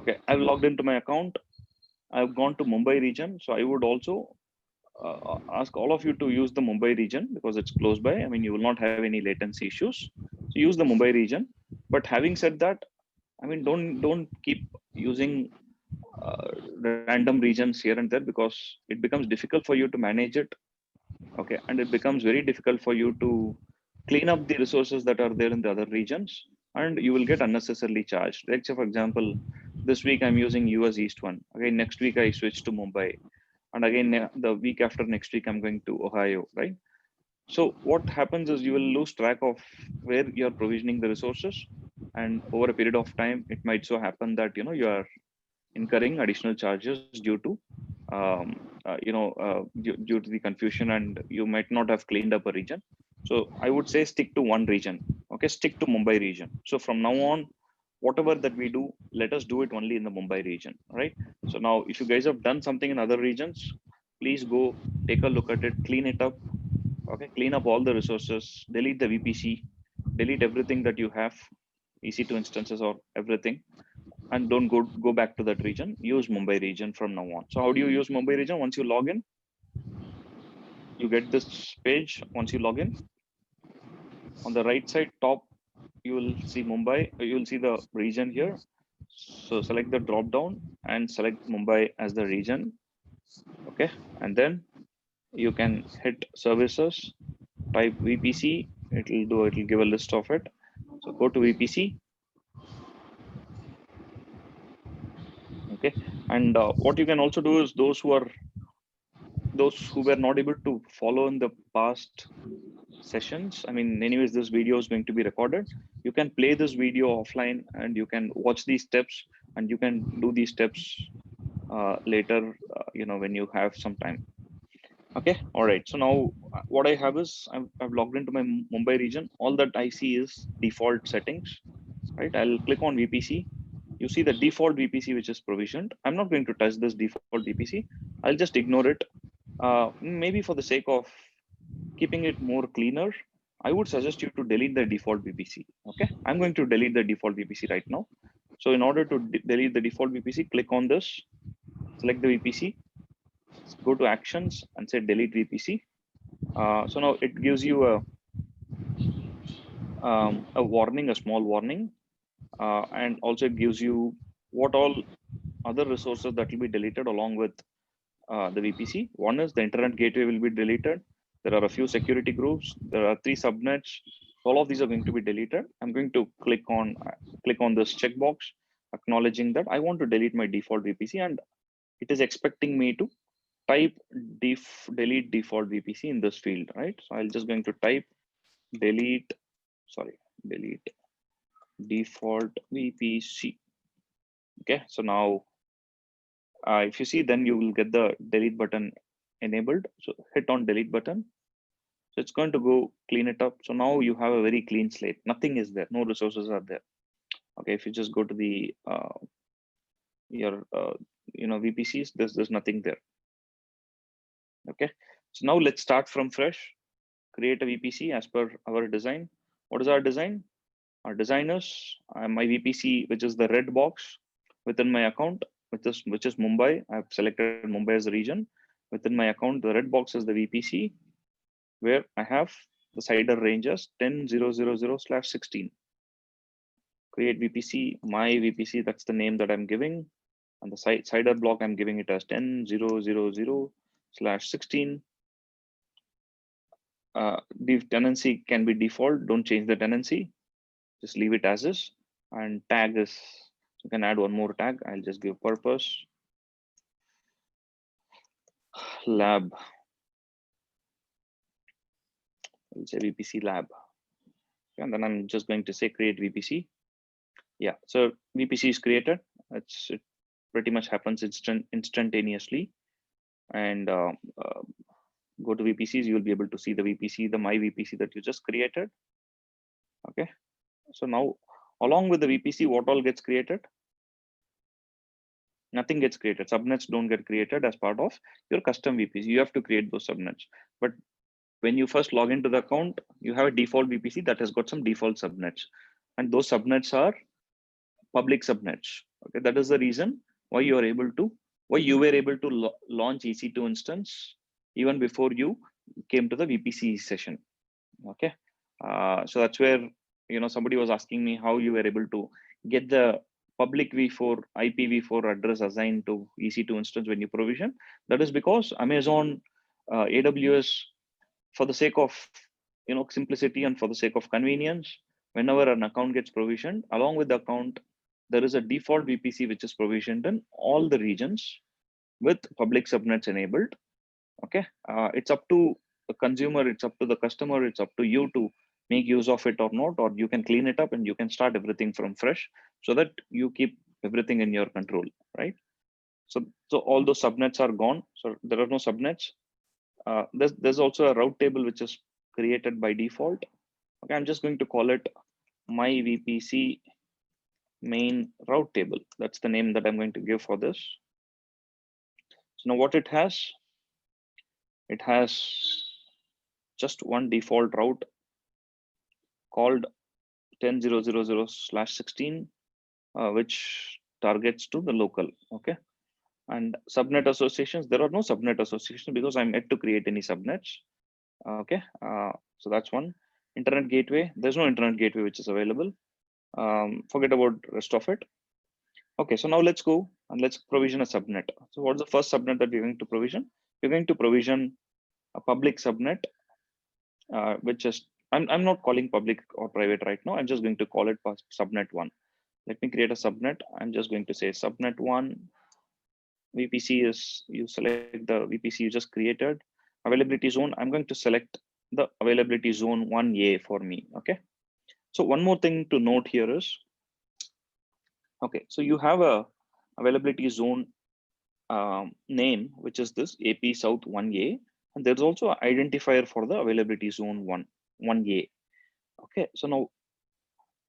Okay, I've logged into my account. I've gone to Mumbai region. So I would also ask all of you to use the Mumbai region because it's close by. I mean, you will not have any latency issues. So use the Mumbai region. But having said that, I mean, don't keep using random regions here and there because it becomes difficult for you to manage it. Okay, and it becomes very difficult for you to clean up the resources that are there in the other regions, and you will get unnecessarily charged. Like say, for example, this week I'm using US East one. Okay, next week I switch to Mumbai, and again the week after next week I'm going to Ohio, right? So what happens is you will lose track of where you're provisioning the resources, and over a period of time, it might so happen that you are incurring additional charges due to due to the confusion, and you might not have cleaned up a region. So I would say stick to one region. Okay, stick to Mumbai region. So from now on, whatever that we do, let us do it only in the Mumbai region, right? So now if you guys have done something in other regions, please go take a look at it, clean it up. Okay, clean up all the resources, delete the VPC, delete everything that you have, EC2 instances or everything, and don't go back to that region. Use Mumbai region from now on. So how do you use Mumbai region? Once you log in, you get this page. Once you log in, on the right side top, you will see Mumbai. You will see the region here. So select the drop down and select Mumbai as the region. Okay, and then you can hit services, type VPC. It'll give a list of it. So go to VPC. Okay, and what you can also do is those who were not able to follow in the past sessions. I mean, anyways, this video is going to be recorded. You can play this video offline and you can watch these steps, and you can do these steps later, when you have some time. Okay, all right. So now what I have is I've logged into my Mumbai region. All that I see is default settings, right? I'll click on VPC. You see the default VPC which is provisioned. I'm not going to touch this default VPC. I'll just ignore it. Maybe for the sake of keeping it more cleaner, I would suggest you to delete the default VPC. Okay, I'm going to delete the default VPC right now. So in order to delete the default VPC, click on this, select the VPC, go to actions and say delete VPC. So now it gives you a warning, a small warning, and also it gives you what all other resources that will be deleted along with the VPC. One is the internet gateway will be deleted. There are a few security groups. There are 3 subnets. All of these are going to be deleted. I'm going to click on this checkbox, acknowledging that I want to delete my default VPC, and it is expecting me to type delete default VPC in this field, right? So I'll just going to type delete default VPC. Okay, so now if you see, then you will get the delete button enabled. So hit on delete button. So it's going to go clean it up. So now you have a very clean slate. Nothing is there. No resources are there. Okay, if you just go to the your VPCs, there's nothing there. Okay, so now let's start from fresh. Create a VPC as per our design. What is our design? Our design is my VPC, which is the red box within my account, which is Mumbai. I've selected Mumbai as a region. Within my account, the red box is the VPC, where I have the CIDR ranges 10.0.0.0/16. Create VPC, my VPC, that's the name that I'm giving. And the CIDR block, I'm giving it as 10.0.0.0/16. The tenancy can be default. Don't change the tenancy. Just leave it as is. And tag is, you can add one more tag. I'll just give purpose lab. I'll say VPC lab. And then I'm just going to say create VPC. Yeah, so VPC is created. It pretty much happens instantaneously. And go to VPCs, you'll be able to see the VPC, the my VPC that you just created. Okay, so now along with the VPC, what all gets created? Nothing gets created. Subnets don't get created as part of your custom VPC. You have to create those subnets. But when you first log into the account, you have a default VPC that has got some default subnets. And those subnets are public subnets. Okay, that is the reason why you were able to launch EC2 instance even before you came to the VPC session. Okay, so that's where somebody was asking me how you were able to get the public v4 IPv4 address assigned to EC2 instance when you provision. That is because Amazon, AWS, for the sake of simplicity and for the sake of convenience, whenever an account gets provisioned, along with the account, there is a default VPC which is provisioned in all the regions with public subnets enabled. Okay, it's up to the consumer, it's up to the customer, it's up to you to make use of it or not, or you can clean it up and you can start everything from fresh so that you keep everything in your control, right? So all those subnets are gone, so there are no subnets. There's also a route table which is created by default. Okay, I'm just going to call it my VPC main route table. That's the name that I'm going to give for this. So now what it has just one default route called 10.0.0.0/16, which targets to the local. Okay, and subnet associations, there are no subnet associations because I'm yet to create any subnets. Okay, so that's one. Internet gateway, there's no internet gateway which is available. Forget about rest of it. Okay, so now let's go and let's provision a subnet. So what's the first subnet that we're going to provision? We're going to provision a public subnet, which is, I'm not calling public or private right now. I'm just going to call it subnet 1. Let me create a subnet. I'm just going to say subnet 1. VPC is, you select the VPC you just created. Availability zone, I'm going to select the availability zone 1A for me. Okay. So one more thing to note here is, okay, so you have a availability zone name, which is this AP South 1A, and there's also an identifier for the availability zone 1A. Okay, so now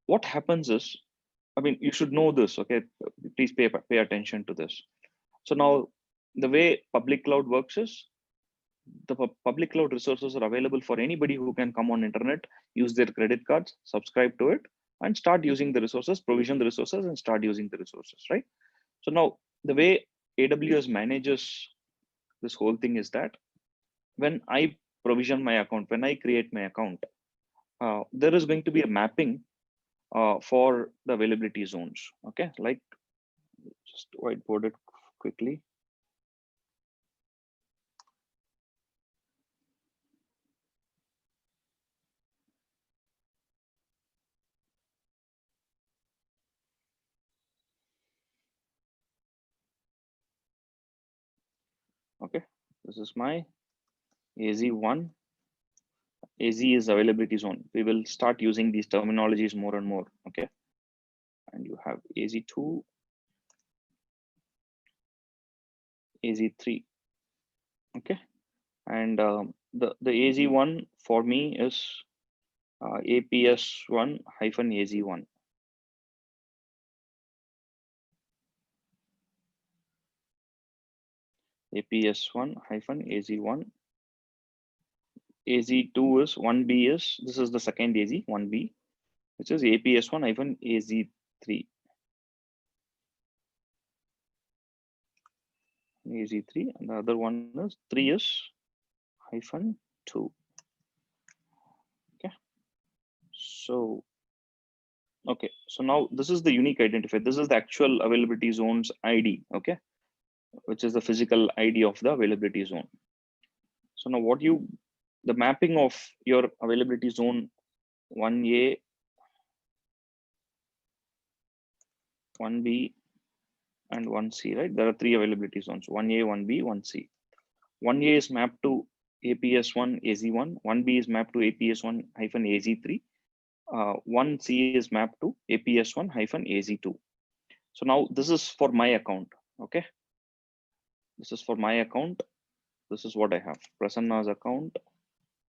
what happens is, I mean, you should know this. Okay, please pay attention to this. So now the way public cloud works is, the public cloud resources are available for anybody who can come on internet, use their credit cards, subscribe to it, and start using the resources, provision the resources, and start using the resources, right? So now the way AWS manages this whole thing is that when I provision my account, when I create my account, there is going to be a mapping for the availability zones. Okay, like just whiteboard it quickly. Okay, this is my AZ1. AZ is availability zone. We will start using these terminologies more and more. Okay, and you have AZ2, AZ3. Okay, and the AZ1 for me is APS1-AZ1. APS1-AZ1. AZ2 is 1B is, this is the second AZ, 1B, which is APS1-AZ3. AZ3, and the other one is 3 is -2. Okay. So, okay. So now this is the unique identifier. This is the actual availability zones ID. Okay. Which is the physical ID of the availability zone. So now the mapping of your availability zone 1A, 1B, and 1C, right? There are 3 availability zones, 1A, 1B, 1C. 1A is mapped to APS1-AZ1, 1B is mapped to APS1-AZ3, 1C is mapped to APS1-AZ2. So now this is for my account. Okay. This is for my account. This is what I have. Prasanna's account.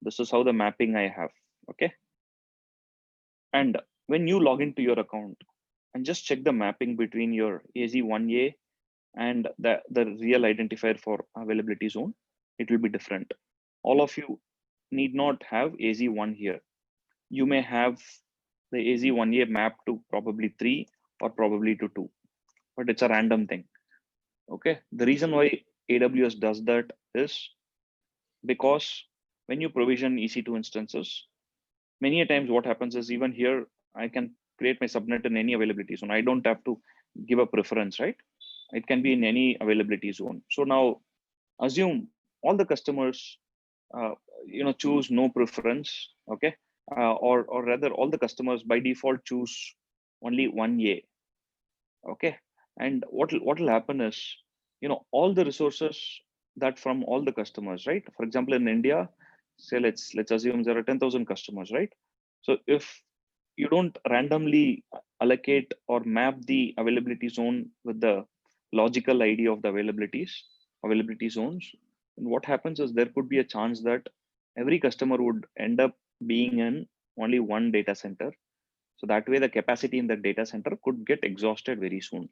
This is how the mapping I have. Okay. And when you log into your account and just check the mapping between your AZ1A and the real identifier for availability zone, it will be different. All of you need not have AZ1 here. You may have the AZ1A mapped to probably 3 or probably to 2. but it's a random thing. Okay. The reason why AWS does that is because when you provision EC2 instances, many a times what happens is even here, I can create my subnet in any availability zone. I don't have to give a preference, right? It can be in any availability zone. So now assume all the customers, choose no preference, okay? Or rather all the customers by default choose only 1A, okay? And what will happen is, all the resources that from all the customers, right? For example, in India, say let's assume there are 10,000 customers, right? So if you don't randomly allocate or map the availability zone with the logical ID of the availability zones, and what happens is there could be a chance that every customer would end up being in only one data center. So that way the capacity in the data center could get exhausted very soon.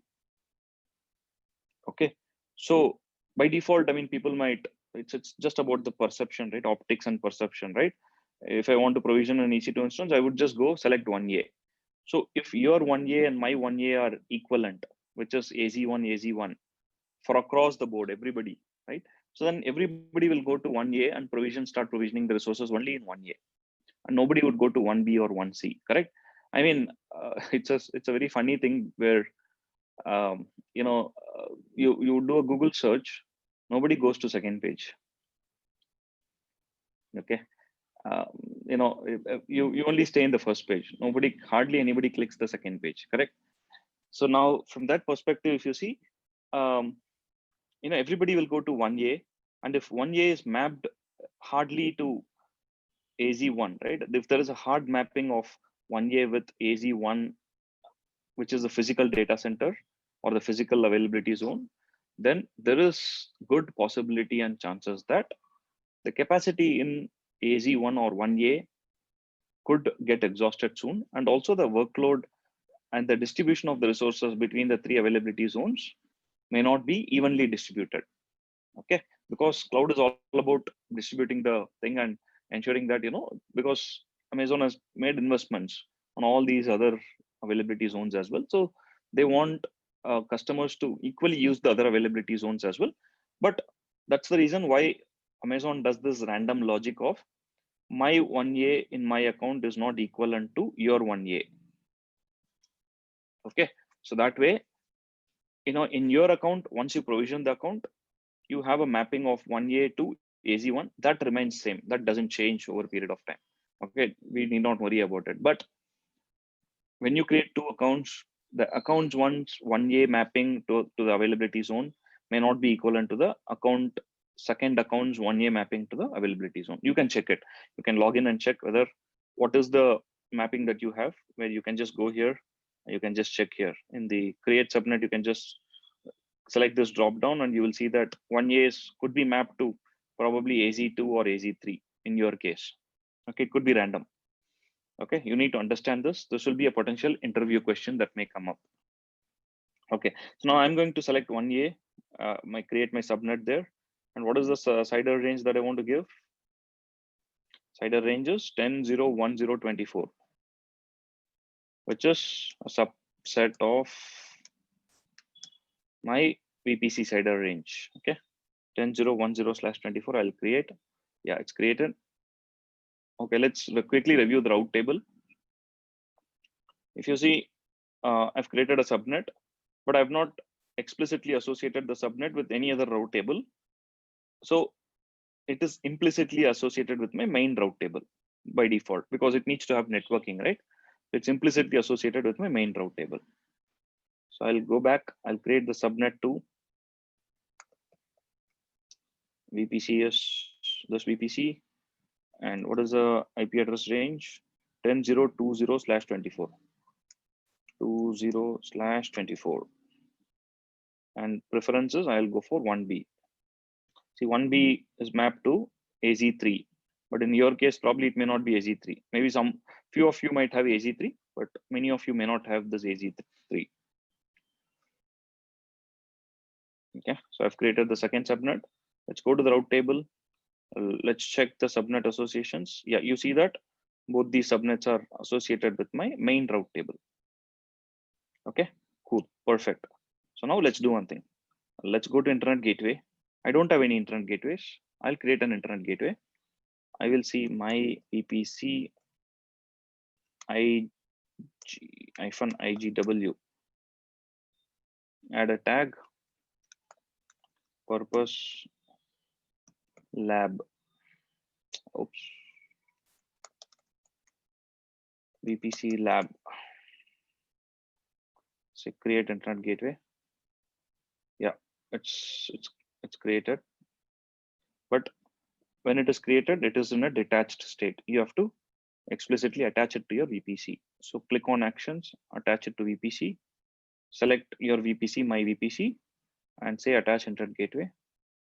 Okay. So by default, I mean, people might, it's just about the perception, right? Optics and perception, right? If I want to provision an EC2 instance, I would just go select 1A. So if your 1A and my 1A are equivalent, which is AZ1, AZ1 for across the board, everybody, right? So then everybody will go to 1A and start provisioning the resources only in 1A. And nobody would go to 1B or 1C, correct? I mean, it's a very funny thing where um, you do a Google search, nobody goes to second page. Okay, um, you only stay in the first page. Hardly anybody clicks the second page, correct? So now from that perspective, if you see, um, everybody will go to 1A, and if 1A is mapped hardly to AZ1, right? If there is a hard mapping of 1A with AZ1, which is the physical data center or the physical availability zone, then there is good possibility and chances that the capacity in AZ1 or 1A could get exhausted soon. And also the workload and the distribution of the resources between the three availability zones may not be evenly distributed. Okay, because cloud is all about distributing the thing and ensuring that, because Amazon has made investments on all these other availability zones as well. So they want customers to equally use the other availability zones as well. But that's the reason why Amazon does this random logic of my 1A in my account is not equivalent to your 1A. Okay, so that way, in your account, once you provision the account, you have a mapping of 1A to AZ1 that remains same. That doesn't change over a period of time. Okay, we need not worry about it. But when you create two accounts, the accounts one's 1A mapping to the availability zone may not be equivalent to the second account's 1A mapping to the availability zone. You can check it. You can log in and check whether what is the mapping that you have, where you can just go here. You can just check here in the create subnet. You can just select this drop down and you will see that 1A could be mapped to probably AZ2 or AZ3 in your case. Okay, it could be random. Okay, you need to understand this. This will be a potential interview question that may come up. Okay, so now I'm going to select 1A, create my subnet there. And what is the CIDR range that I want to give? CIDR range is 10.0.10.24, which is a subset of my VPC CIDR range. Okay, 10.0.10/24. I'll create. Yeah, it's created. Okay, let's quickly review the route table. If you see, I've created a subnet, but I've not explicitly associated the subnet with any other route table. So it is implicitly associated with my main route table by default because it needs to have networking, right? It's implicitly associated with my main route table. So I'll go back, I'll create the subnet to VPC is this VPC. And what is the IP address range? 10.0.20/24. 20/24. And preferences, I'll go for 1B. See, 1B is mapped to AZ3, but in your case, probably it may not be AZ3. Maybe few of you might have AZ3, but many of you may not have this AZ3. Okay, so I've created the second subnet. Let's go to the route table. Let's check the subnet associations. Yeah, you see that both these subnets are associated with my main route table. Okay, cool, perfect. So now let's do one thing. Let's go to internet gateway. I don't have any internet gateways. I'll create an internet gateway. I will see my VPC IG-IGW. Add a tag, purpose lab. Oops. VPC lab. So create internet gateway. Yeah, it's created. But when it is created, it is in a detached state. You have to explicitly attach it to your VPC. So click on actions, attach it to VPC, select your VPC, my VPC, and say attach internet gateway.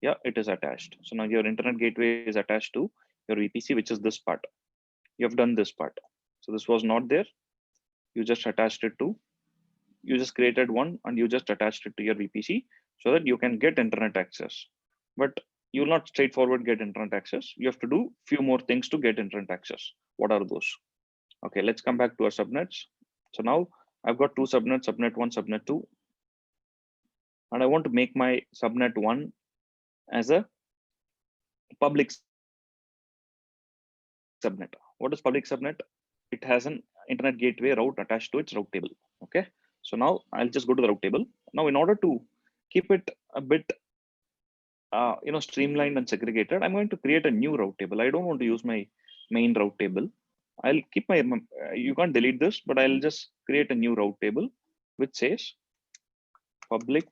Yeah, it is attached. So now your internet gateway is attached to your VPC, which is this part. You have done this part. So this was not there. You just attached it to, you just created one and you just attached it to your VPC so that you can get internet access. But you will not straightforward get internet access. You have to do few more things to get internet access. What are those? Okay, let's come back to our subnets. So now I've got two subnets, subnet 1, subnet 2. And I want to make my subnet 1 as a public subnet. What is public subnet? It has an internet gateway route attached to its route table. Okay, so now I'll just go to the route table. Now, in order to keep it a bit streamlined and segregated, I'm going to create a new route table. I don't want to use my main route table. I'll keep my, you can't delete this, but I'll just create a new route table which says public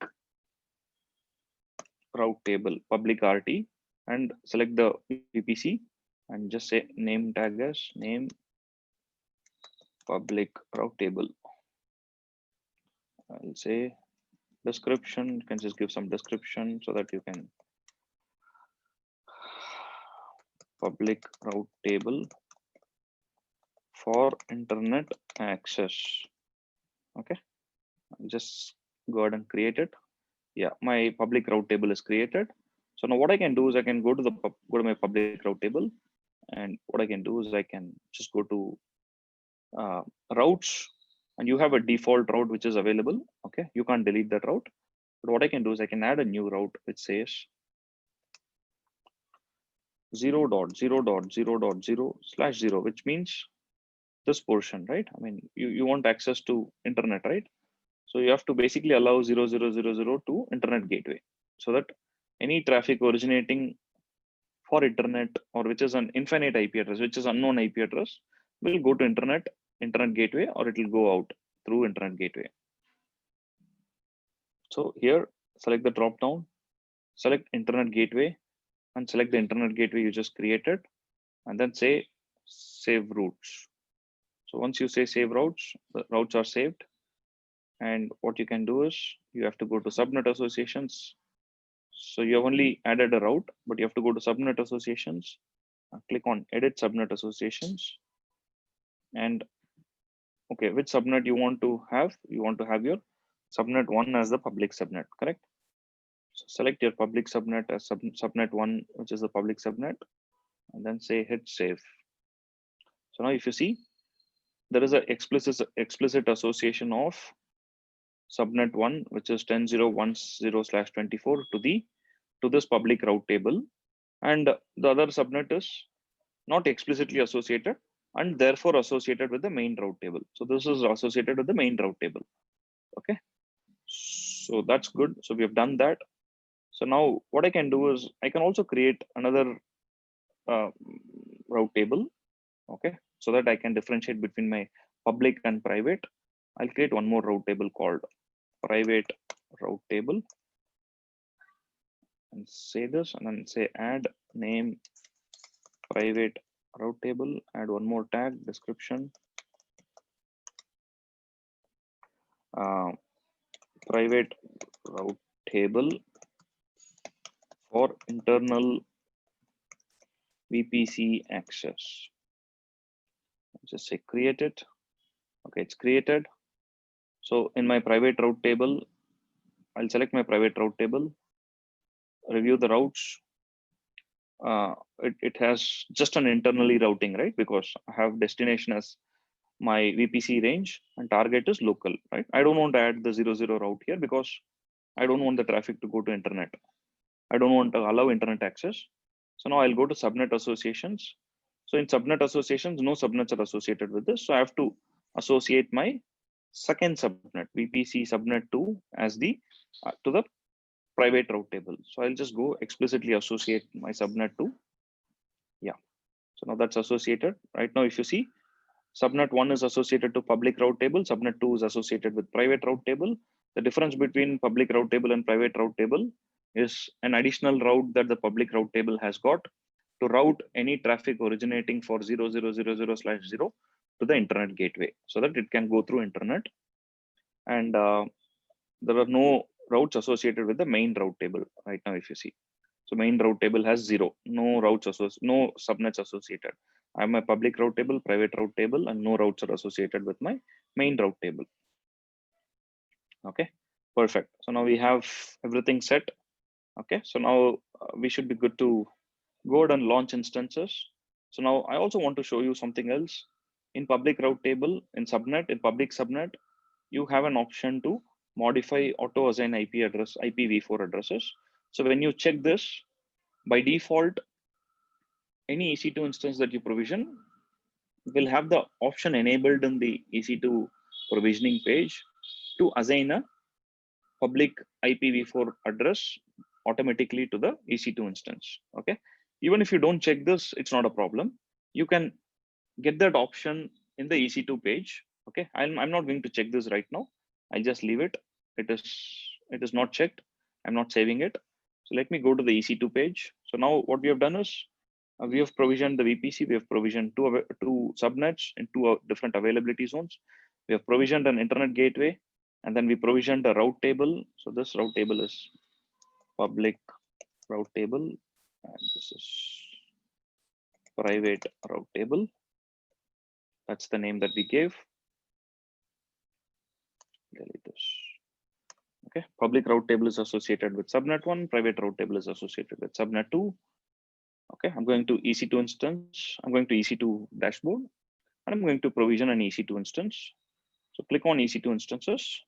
route table, public RT, and select the VPC and just say name tag as name public route table. I'll say description, you can just give some description so that you can public route table for internet access. Okay, I'll just go ahead and create it. Yeah, my public route table is created. So now what I can do is I can go to my public route table, and what I can do is I can just go to routes, and you have a default route which is available. Okay, you can't delete that route. But what I can do is I can add a new route which says 0.0.0.0/0, which means this portion, right? I mean, you want access to internet, right? So you have to basically allow 0.0.0.0 to internet gateway, so that any traffic originating for internet, or which is an infinite IP address, which is unknown IP address, will go to internet gateway, or it will go out through internet gateway. So here, select the drop down, select internet gateway, and select the internet gateway you just created, and then say save routes. So once you say save routes, the routes are saved. And what you can do is you have to go to subnet associations. So you have only added a route, but you have to go to subnet associations, click on edit subnet associations. And okay, which subnet you want to have? You want to have your subnet 1 as the public subnet, correct? So select your public subnet as subnet 1, which is the public subnet, and then say hit save. So now if you see, there is an explicit association of subnet 1, which is 10.0.10/24 to this public route table, and the other subnet is not explicitly associated and therefore associated with the main route table. So this is associated with the main route table. Okay, so that's good. So we have done that. So now what I can do is I can also create another route table. Okay, so that I can differentiate between my public and private. I'll create one more route table called private route table, and say this, and then say add name private route table, add one more tag, description, private route table for internal VPC access. Just say create it. Okay, it's created. So in my private route table, I'll select my private route table, review the routes. It has just an internally routing, right? Because I have destination as my VPC range and target is local, right? I don't want to add the 0.0 route here because I don't want the traffic to go to internet. I don't want to allow internet access. So now I'll go to subnet associations. So in subnet associations, no subnets are associated with this. So I have to associate my second subnet, VPC subnet 2, as the to the private route table. So I'll just go explicitly associate my subnet to, yeah. So now that's associated. Right now, if you see, subnet 1 is associated to public route table, subnet 2 is associated with private route table. The difference between public route table and private route table is an additional route that the public route table has got to route any traffic originating for 0000/0 to the internet gateway so that it can go through internet. And there are no routes associated with the main route table right now, if you see. So main route table has 0, no routes no subnets associated. I have my public route table, private route table, and no routes are associated with my main route table. Okay, perfect. So now we have everything set. Okay, so now we should be good to go ahead and launch instances. So now I also want to show you something else. In public route table, in subnet, in public subnet, you have an option to modify auto assign IP address, IPv4 addresses. So when you check this, by default, any EC2 instance that you provision will have the option enabled in the EC2 provisioning page to assign a public IPv4 address automatically to the EC2 instance. Okay, even if you don't check this, it's not a problem. You can get that option in the EC2 page. Okay, I'm not going to check this right now. I'll just leave it. It is not checked. I'm not saving it. So let me go to the EC2 page. So now what we have done is we have provisioned the VPC. We have provisioned two subnets in two different availability zones. We have provisioned an internet gateway, and then we provisioned a route table. So this route table is public route table, and this is private route table. That's the name that we gave. Delete this. Okay, public route table is associated with subnet 1, private route table is associated with subnet 2. Okay, I'm going to EC2 instance. I'm going to EC2 dashboard, and I'm going to provision an EC2 instance. So click on EC2 instances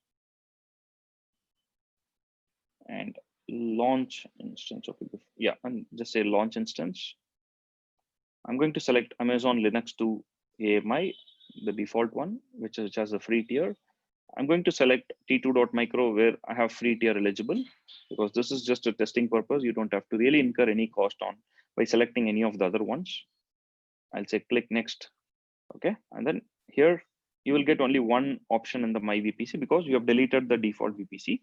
and launch instance. Okay, yeah, and just say launch instance. I'm going to select Amazon Linux 2 AMI, the default one, which has a free tier. I'm going to select T2.micro where I have free tier eligible, because this is just a testing purpose. You don't have to really incur any cost on by selecting any of the other ones. I'll say click next. Okay, and then here you will get only one option in the my VPC because you have deleted the default VPC.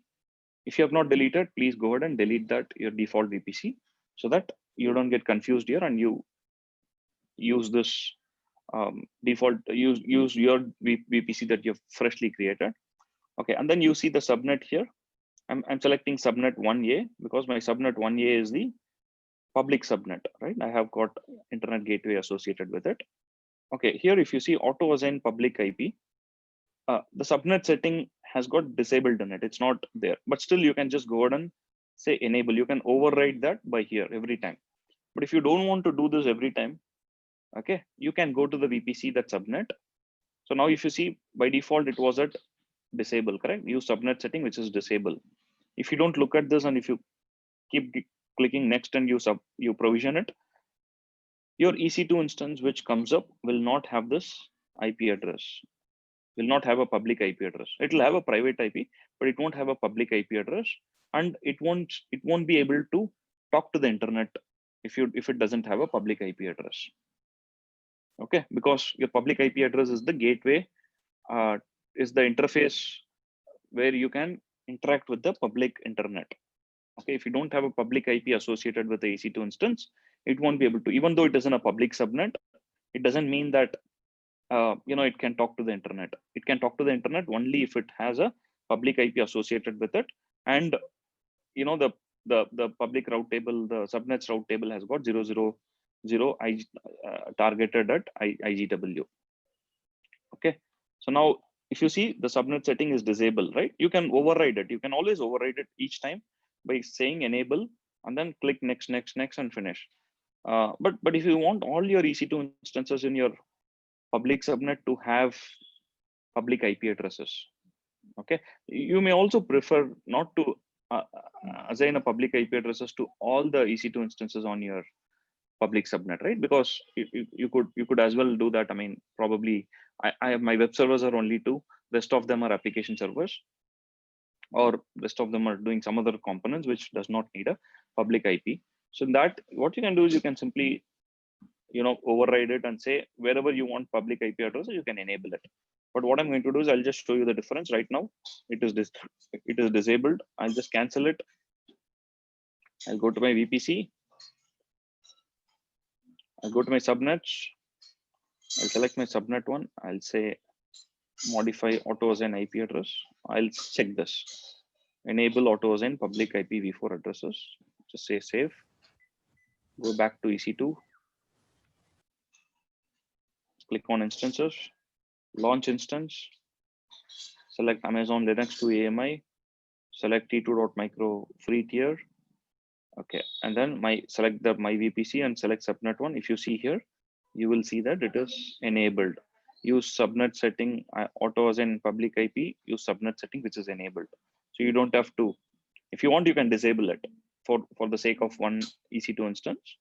If you have not deleted, please go ahead and delete that your default VPC so that you don't get confused here and you use this default use your VPC that you've freshly created. Okay, and then you see the subnet here. I'm selecting subnet 1A because my subnet 1A is the public subnet, right? I have got internet gateway associated with it. Okay, here if you see auto assign public IP, the subnet setting has got disabled in it. It's not there, but still you can just go ahead and say enable. You can override that by here every time. But if you don't want to do this every time, okay, you can go to the VPC that subnet. So now if you see by default, it was at disable, correct? Use subnet setting, which is disable. If you don't look at this and if you keep clicking next and you provision it, your EC2 instance which comes up will not have this IP address, will not have a public IP address. It will have a private IP, but it won't have a public IP address, and it won't be able to talk to the internet if it doesn't have a public IP address. Okay, because your public IP address is the gateway, is the interface where you can interact with the public internet. Okay, if you don't have a public IP associated with the EC2 instance, it won't be able to, even though it isn't a public subnet, it doesn't mean that it can talk to the internet. It can talk to the internet only if it has a public IP associated with it, and the public route table, the subnets route table has got 000 targeted at IGW. Okay, so now if you see the subnet setting is disabled, right? You can override it. You can always override it each time by saying enable and then click next, next, next, and finish. But if you want all your EC2 instances in your public subnet to have public IP addresses, okay, you may also prefer not to assign a public IP addresses to all the EC2 instances on your public subnet, right? Because you could as well do that. I mean, probably I have my web servers are only two. Rest of them are application servers, or rest of them are doing some other components which does not need a public IP. So that what you can do is you can simply override it and say wherever you want public IP address, you can enable it. But what I'm going to do is I'll just show you the difference right now. It is disabled. I'll just cancel it. I'll go to my VPC. I'll go to my subnets. I'll select my subnet one. I'll say modify auto assign IP address. I'll check this. Enable auto assign public IPv4 addresses. Just say save. Go back to EC2. Click on instances. Launch instance. Select Amazon Linux 2 AMI. Select T2.micro free tier. Okay, and then select my VPC and select subnet one. If you see here, you will see that it is enabled. Use subnet setting auto assign public IP. Use subnet setting which is enabled. So you don't have to. If you want, you can disable it for the sake of one EC2 instance,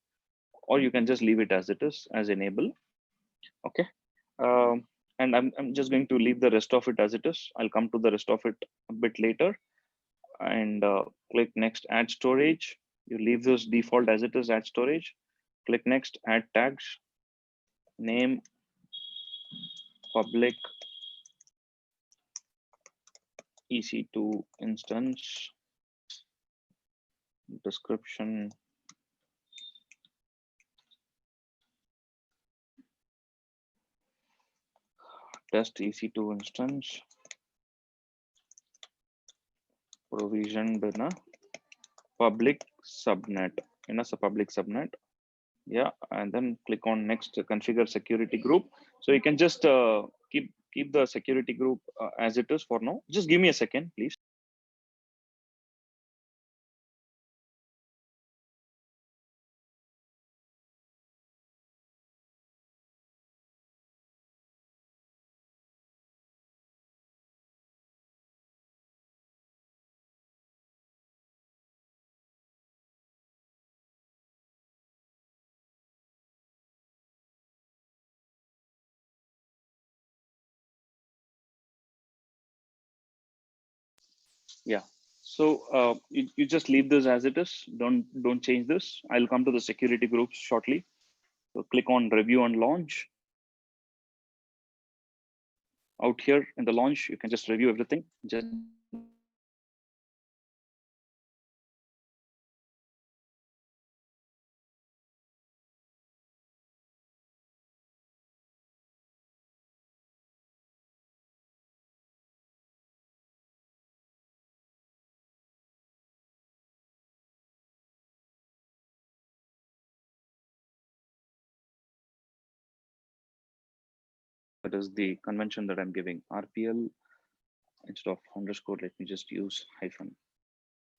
or you can just leave it as it is as enable. Okay, and I'm just going to leave the rest of it as it is. I'll come to the rest of it a bit later. And click next, add storage. You leave this default as it is, add storage. Click next, add tags. Name public EC2 instance. Description. Test EC2 instance. Provisioned in a public subnet. In a public subnet. Yeah, and then click on next, configure security group. So you can just keep the security group as it is for now. Just give me a second, please. Yeah, so you just leave this as it is. Don't change this. I'll come to the security groups shortly. So click on review and launch. Out here in the launch, you can just review everything. Just that is the convention that I'm giving. RPL instead of underscore, let me just use hyphen.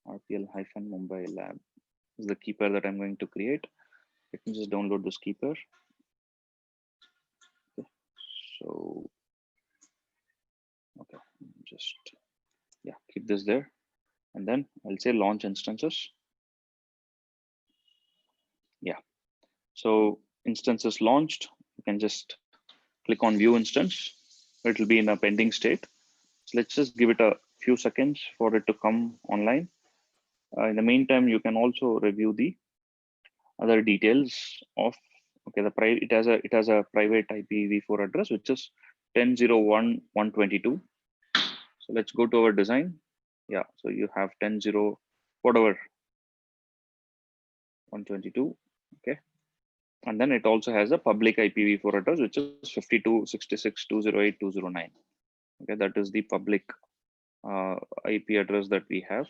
RPL hyphen Mumbai lab is the keeper that I'm going to create. Let me just download this keeper. Okay. So, okay, just, yeah, keep this there. And then I'll say launch instances. Yeah. So instance is launched. You can just click on view instance. It will be in a pending state. So let's just give it a few seconds for it to come online. In the meantime, you can also review the other details of, okay, it has a private IPv4 address, which is 10.0.1.122. So let's go to our design. Yeah, so you have 10.0 whatever 122. Okay, and then it also has a public IPv4 address, which is 52.66.208.209. Okay, that is the public IP address that we have.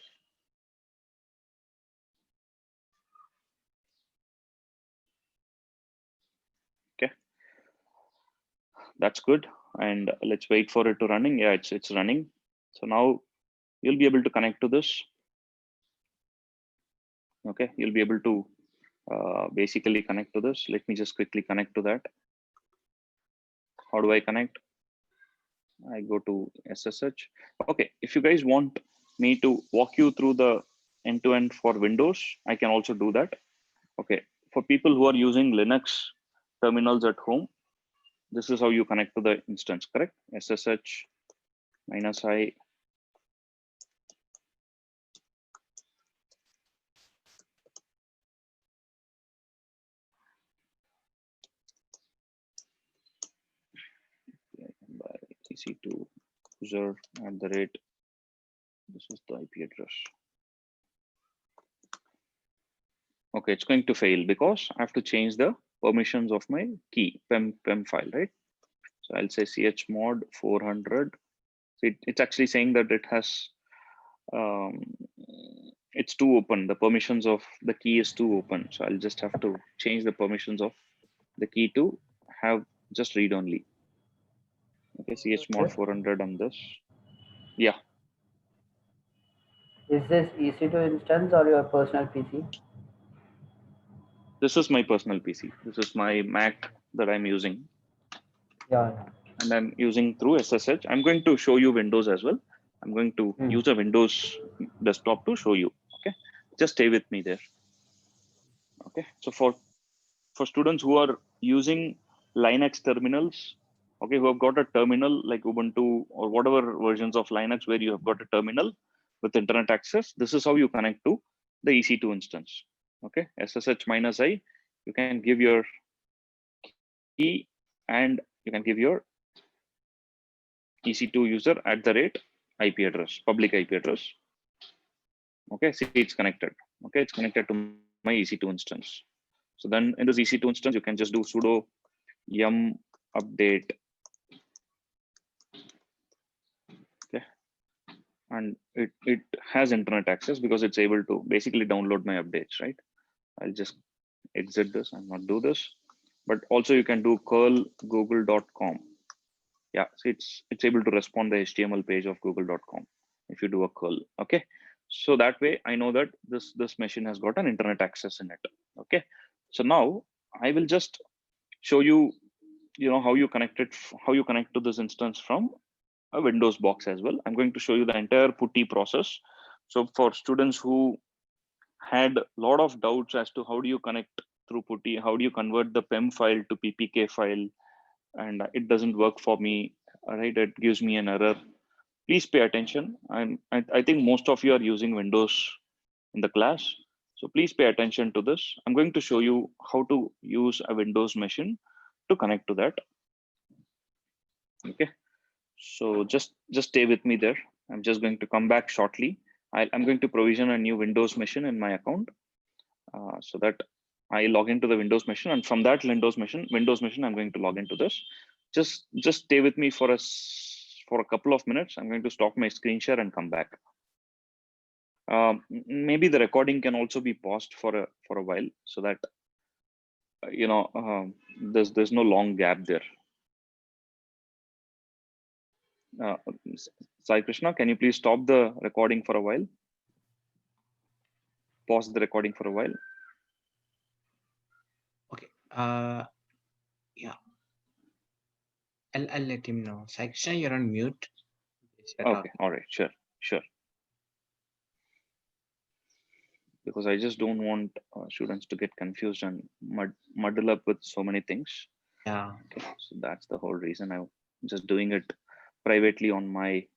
Okay, that's good. And let's wait for it to running. Yeah, it's running. So now you'll be able to connect to this. Okay, you'll be able to basically connect to this. Let me just quickly connect to that. How do I connect? I go to SSH. Okay, if you guys want me to walk you through the end-to-end for Windows, I can also do that. Okay, for people who are using Linux terminals at home, this is how you connect to the instance, correct? SSH -I. By EC2 user @ this is the IP address. Okay, it's going to fail because I have to change the permissions of my key pem file, right? So I'll say chmod 400. So it's actually saying that it has it's too open. The permissions of the key is too open. So I'll just have to change the permissions of the key to have just read only. Okay, chmod 400 on this. Yeah. Is this EC2 instance or your personal PC? This is my personal PC. This is my Mac that I'm using. Yeah. And I'm using through SSH. I'm going to show you Windows as well. I'm going to use a Windows desktop to show you. Okay, just stay with me there. Okay, so for students who are using Linux terminals, okay, who have got a terminal like Ubuntu or whatever versions of Linux where you have got a terminal with internet access, this is how you connect to the EC2 instance. Okay, SSH -I, you can give your key and you can give your EC2 user @ IP address, public IP address. Okay, see, it's connected. Okay, it's connected to my EC2 instance. So then in this EC2 instance, you can just do sudo yum update. Okay, and it has internet access because it's able to basically download my updates, right? I'll just exit this and not do this. But also you can do curl google.com. Yeah, so it's able to respond the HTML page of google.com if you do a curl. Okay, so that way I know that this machine has got an internet access in it. Okay, so now I will just show you how you connect to this instance from a Windows box as well. I'm going to show you the entire putty process. So for students who had a lot of doubts as to how do you connect through putty, how do you convert the PEM file to PPK file, and it doesn't work for me, right? It gives me an error. Please pay attention. I think most of you are using Windows in the class. So please pay attention to this. I'm going to show you how to use a Windows machine to connect to that. Okay. So just stay with me there. I'm just going to come back shortly. I'm going to provision a new Windows machine in my account so that I log into the Windows machine, and from that Windows machine, I'm going to log into this. Just stay with me for a couple of minutes. I'm going to stop my screen share and come back. Maybe the recording can also be paused for a while so that there's no long gap there. Sai Krishna, can you please stop the recording for a while? Pause the recording for a while. Okay. Yeah. I'll let him know. Sai Krishna, you're on mute. Okay. All right. Sure. Because I just don't want students to get confused and muddle up with so many things. Yeah. Okay. So that's the whole reason I'm just doing it privately on my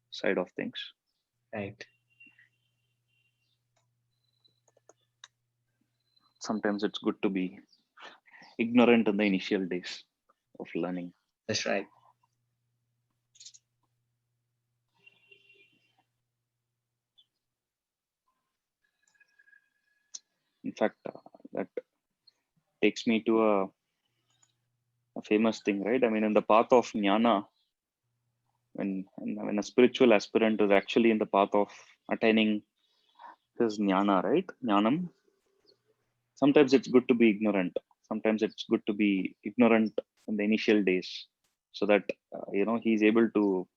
side of things. Right. Sometimes it's good to be ignorant in the initial days of learning. That's right. In fact, that takes me to a famous thing, right? I mean, in the path of jnana, when a spiritual aspirant is actually in the path of attaining his jnana, right? Jnanam. Sometimes it's good to be ignorant. Sometimes it's good to be ignorant in the initial days, so that he's able to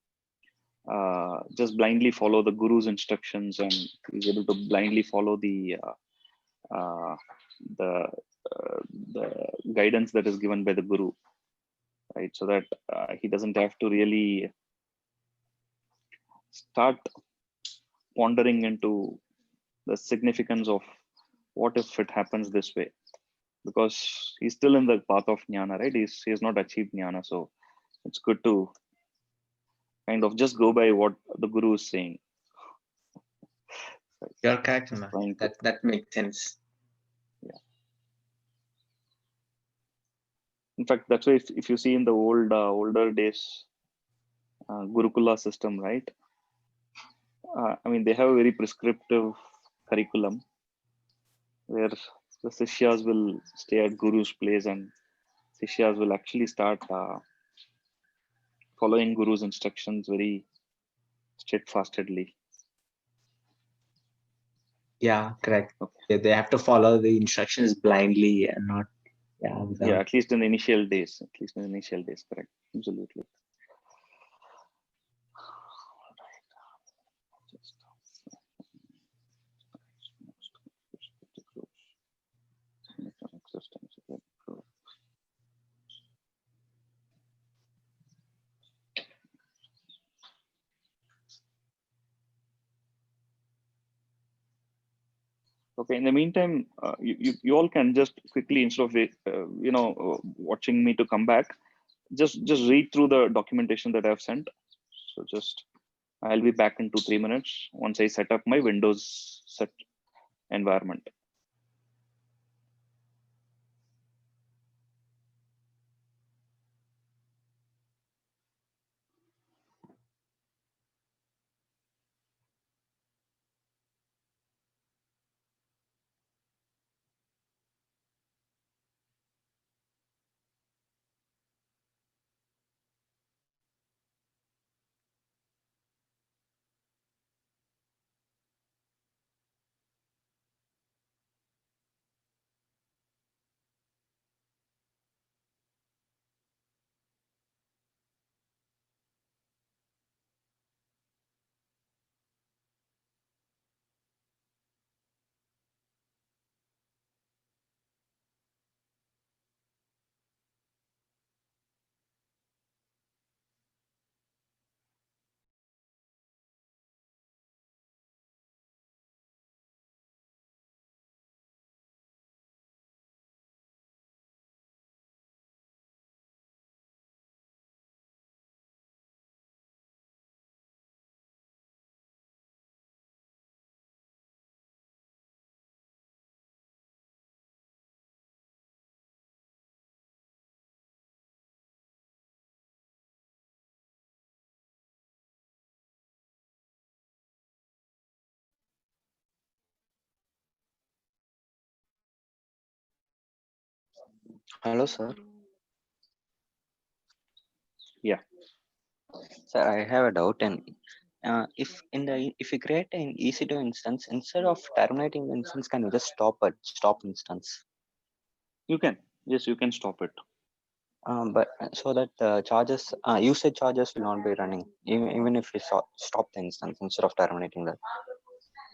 just blindly follow the guru's instructions, and he's able to blindly follow the the guidance that is given by the guru, right? So that he doesn't have to really start wandering into the significance of what if it happens this way, because he's still in the path of jnana, right? He has not achieved jnana, so it's good to kind of just go by what the guru is saying. You're correct, Just Amma. trying to, That makes sense. yeah. In fact, that's why if you see in the older days, Gurukula system, right? I mean, they have a very prescriptive curriculum where the Sishyas will stay at Guru's place and Sishyas will actually start following Guru's instructions very steadfastly. Yeah, correct. Okay. They have to follow the instructions blindly and not, Yeah, without. at least in the initial days. At least in the initial days, correct. Absolutely. Okay. In the meantime, you all can just quickly, instead of watching me to come back, just read through the documentation that I've sent. So just I'll be back in 2-3 minutes once I set up my Windows set environment. Hello, sir. Yeah. Sir, I have a doubt. And if you create an EC2 instance, instead of terminating the instance, can you just stop instance? You can. Yes, you can stop it. But so that charges, usage charges will not be running, even if you stop the instance instead of terminating that.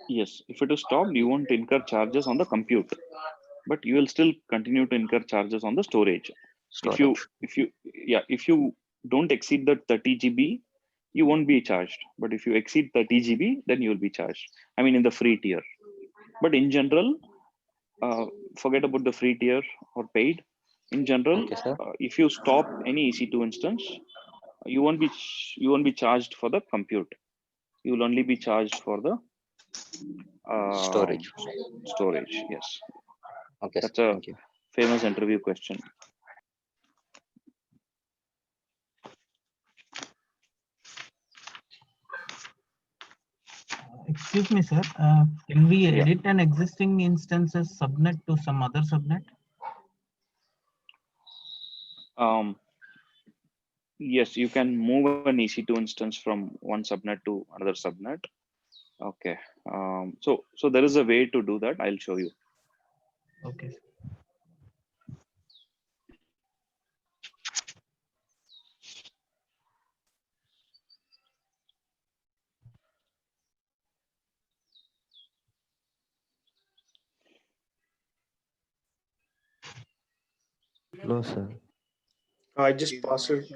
Yes, if it is stopped, you won't incur charges on the compute, but you will still continue to incur charges on the storage. Storage. If you don't exceed the 30 GB, you won't be charged. But if you exceed 30 GB, then you will be charged. I mean, in the free tier. But in general, forget about the free tier or paid. In general, Okay, sir. if you stop any EC2 instance, you won't be charged for the compute. You will only be charged for the Storage. storage. Yes, Okay, sir. that's a Thank you. famous interview question. Excuse me, sir. Can we edit an existing instance's subnet to some other subnet? Yes, you can move an EC2 instance from one subnet to another subnet. Okay. So there is a way to do that. I'll show you. Okay. Hello, sir. I just paused it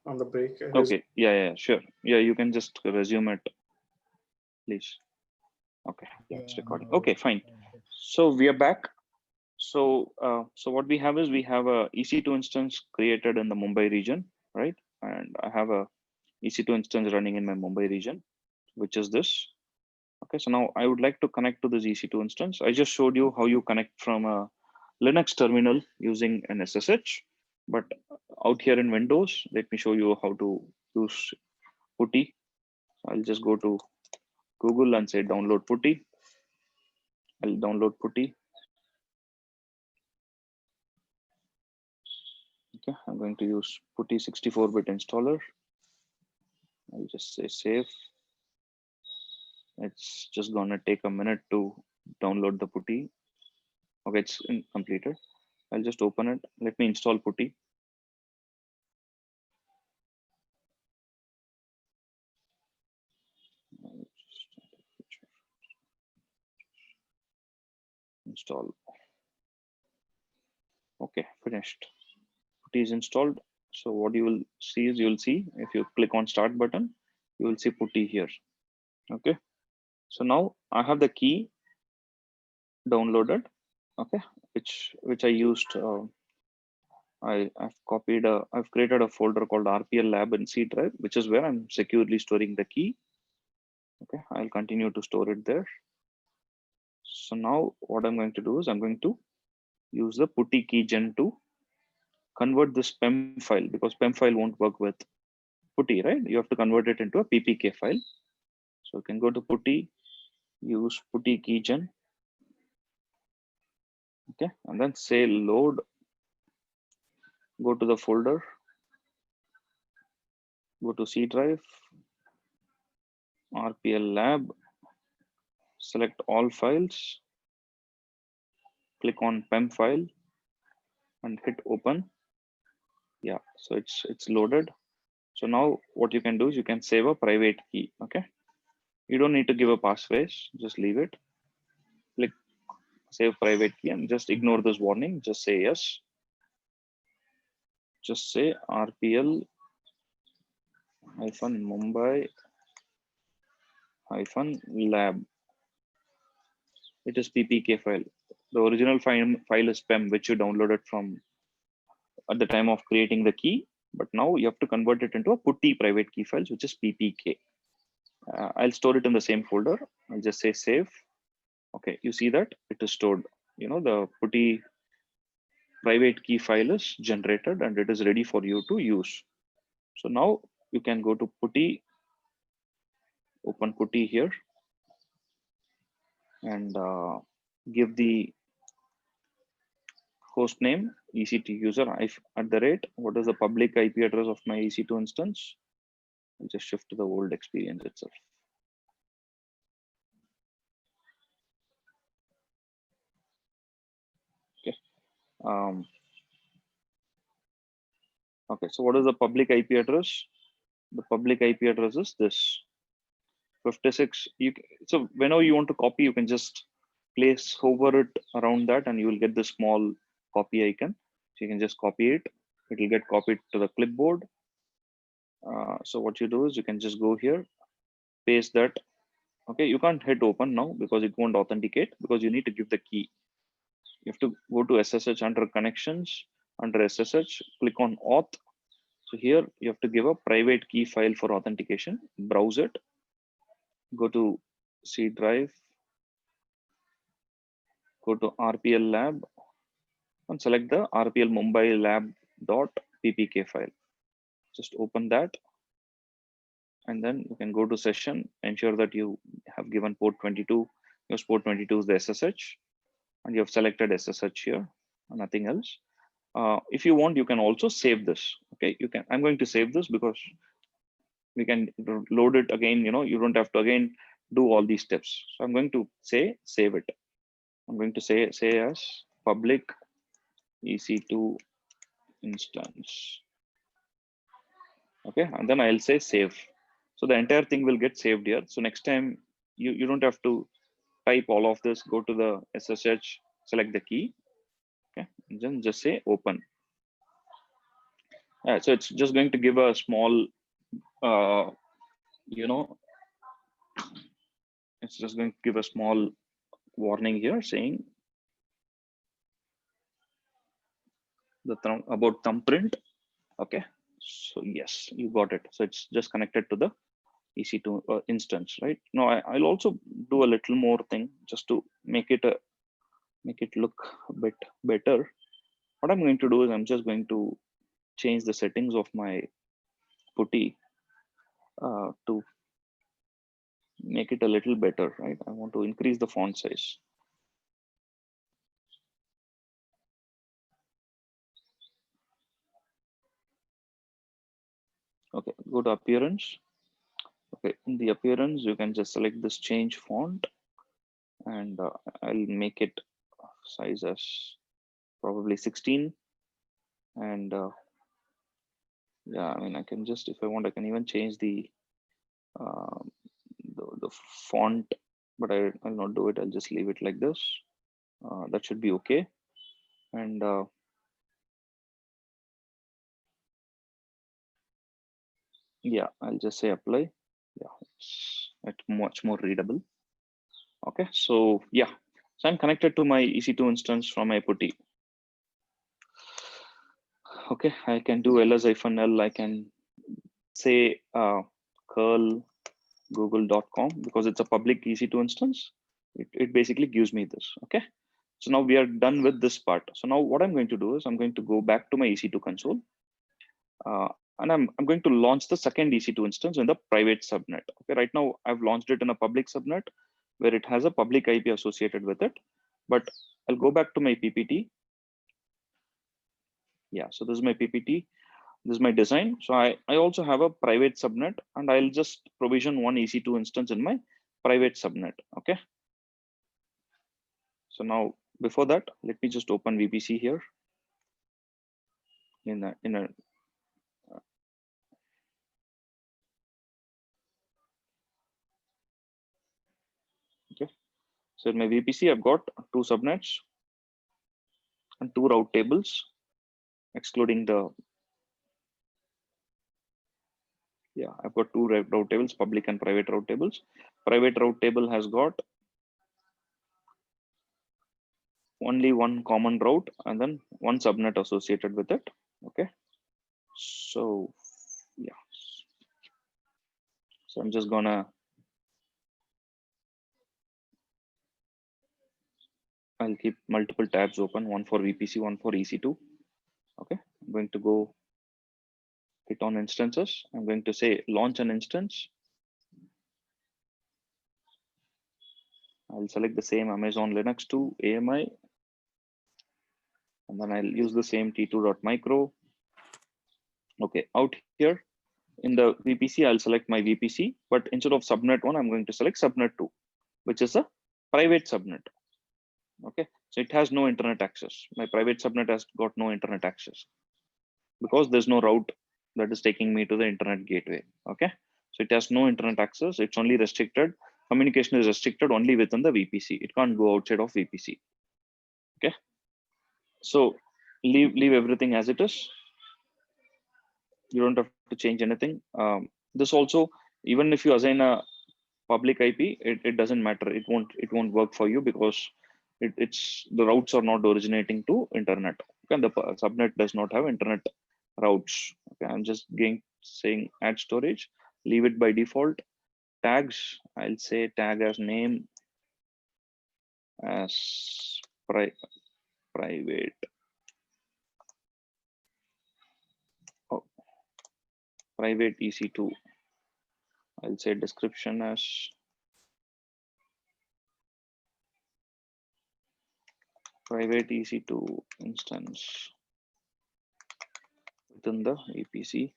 on the break. Okay. Yeah, sure. Yeah, you can just resume it, please. Okay, yeah, it's recording. Okay, fine. So we are back. So so what we have is we have a EC2 instance created in the Mumbai region, right? And I have a EC2 instance running in my Mumbai region, which is this. Okay, so now I would like to connect to this EC2 instance. I just showed you how you connect from a Linux terminal using an SSH, but out here in Windows, let me show you how to use PuTTY. I'll just go to Google and say download PuTTY. I'll download PuTTY. Okay, I'm going to use PuTTY 64-bit installer. I'll just say save. It's just gonna take a minute to download the PuTTY. Okay, it's completed. I'll just open it. Let me install PuTTY. Install. Okay, finished. PuTTY is installed. So what you will see is you'll see if you click on start button, you will see PuTTY here. Okay. So now I have the key downloaded. Okay, which I used. I've created a folder called RPL lab in C drive, which is where I'm securely storing the key. Okay, I'll continue to store it there. So now what I'm going to do is I'm going to use the PuTTY keygen to convert this PEM file, because PEM file won't work with PuTTY, right? You have to convert it into a PPK file. So you can go to PuTTY, use PuTTY keygen. Okay, and then say load, go to the folder, go to C drive, RPL lab, select all files, click on PEM file and hit open. Yeah, so it's loaded. So now what you can do is you can save a private key. Okay, you don't need to give a passphrase, just leave it. Click save private key and just ignore this warning. Just say yes. Just say RPL Mumbai lab. It is PPK file. The original file is PEM, which you downloaded from at the time of creating the key. But now you have to convert it into a PuTTY private key files, which is PPK. I'll store it in the same folder. I'll just say save. Okay, you see that it is stored. You know, the PuTTY private key file is generated and it is ready for you to use. So now you can go to PuTTY, open PuTTY here, and give the host name EC2 user @ what is the public IP address of my EC2 instance. I'll just shift to the old experience itself. Okay. Okay, so what is the public IP address? The public IP address is this 56. So whenever you want to copy, you can just place hover it around that and you will get the small copy icon. So you can just copy it. It will get copied to the clipboard. So what you do is you can just go here, paste that. Okay, you can't hit open now because it won't authenticate, because you need to give the key. You have to go to SSH under connections, under SSH, click on auth. So here you have to give a private key file for authentication. Browse it, go to C drive, go to RPL lab and select the RPL Mumbai lab.ppk file. Just open that. And then you can go to session, ensure that you have given port 22. Use port 22 is the SSH, and you have selected SSH here, nothing else. If you want, you can also save this. Okay, you can. I'm going to save this because we can load it again. You know, you don't have to again do all these steps. So I'm going to say save it. I'm going to say as public EC2 instance. Okay, and then I'll say save. So the entire thing will get saved here. So next time you don't have to type all of this, go to the SSH, select the key. Okay, and then just say open. So it's just going to give a small, you know, It's just going to give a small warning here saying about thumbprint. Okay, so yes, you got it. So it's just connected to the EC2 instance, right? Now I'll also do a little more thing just to make it look a bit better. What I'm going to do is I'm just going to change the settings of my putty to make it a little better, right? I want to increase the font size. Okay, go to appearance. Okay, in the appearance, you can just select this change font, and I'll make it size as probably 16. And yeah, I mean, I can just, if I want, I can even change the font, but I'll not do it. I'll just leave it like this. That should be okay. And yeah, I'll just say apply. Yeah, it's much more readable. Okay, so yeah, so I'm connected to my EC2 instance from my putty. Okay, I can do ls-l. I can say curl google.com because it's a public EC2 instance. It basically gives me this. Okay, so now we are done with this part. So now what I'm going to do is I'm going to go back to my EC2 console, and I'm going to launch the second EC2 instance in the private subnet. Okay, right now I've launched it in a public subnet where it has a public IP associated with it. But I'll go back to my PPT. Yeah, so this is my PPT. This is my design. So I also have a private subnet, and I'll just provision one EC2 instance in my private subnet. Okay. So now before that, let me just open VPC here. Okay. So in my VPC, I've got two subnets and two route tables, excluding the, yeah, I've got two route tables, public and private route tables. Private route table has got only one common route and then one subnet associated with it. Okay. So yeah. So I'm just gonna, I'll keep multiple tabs open, one for VPC, one for EC2. Okay. I'm going to go hit on instances. I'm going to say launch an instance. I'll select the same Amazon Linux 2 AMI. And then I'll use the same t2.micro. Okay, out here in the VPC, I'll select my VPC, but instead of subnet 1, I'm going to select subnet 2, which is a private subnet. Okay, so it has no internet access. My private subnet has got no internet access because there's no route that is taking me to the internet gateway. Okay, so it has no internet access. It's only restricted. Communication is restricted only within the VPC. It can't go outside of VPC. Okay, so leave everything as it is. You don't have to change anything. This also, even if you assign a public IP, it doesn't matter. It won't work for you because it's the routes are not originating to internet. Okay, the subnet does not have internet routes. Okay, I'm just saying add storage, leave it by default. Tags, I'll say tag as name as private. Oh, private EC2. I'll say description as private EC2 instance within the VPC.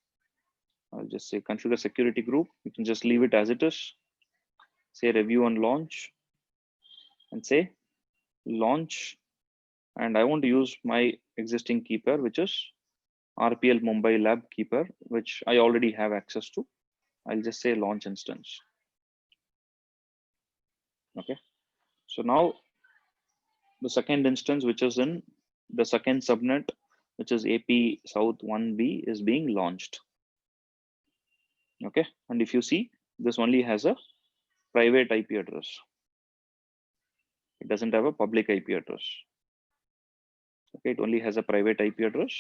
I'll just say configure security group. You can just leave it as it is. Say review and launch and say launch. And I want to use my existing key pair, which is RPL Mumbai Lab key pair, which I already have access to. I'll just say launch instance. Okay. So now the second instance, which is in the second subnet, which is AP South 1B, is being launched. Okay. And if you see, this only has a private IP address. It doesn't have a public IP address. Okay, it only has a private IP address,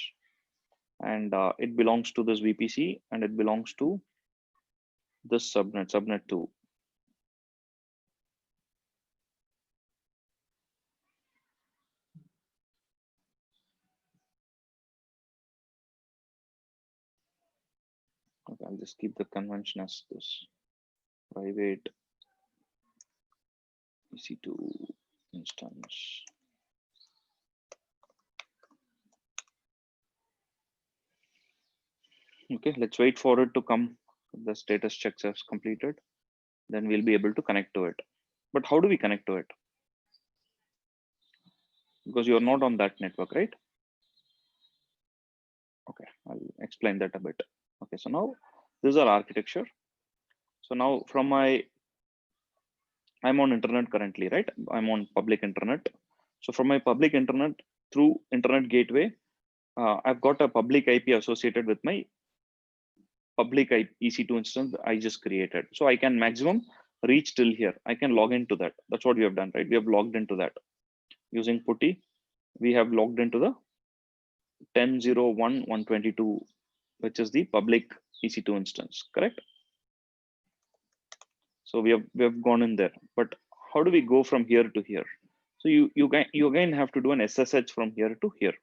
and it belongs to this VPC, and it belongs to this subnet, subnet 2. Okay, I'll just keep the convention as this private EC2 instance. Okay, let's wait for it to come. The status checks has completed. Then we'll be able to connect to it. But how do we connect to it? Because you're not on that network, right? Okay, I'll explain that a bit. Okay, so now this is our architecture. So now from my, I'm on internet currently, right? I'm on public internet. So from my public internet through internet gateway, I've got a public IP associated with my public EC2 instance I just created. So I can maximum reach till here. I can log into that. That's what we have done, right? We have logged into that using putty. We have logged into the 10.0.1.122, which is the public EC2 instance, correct? So we have gone in there, but how do we go from here to here? So you again have to do an SSH from here to here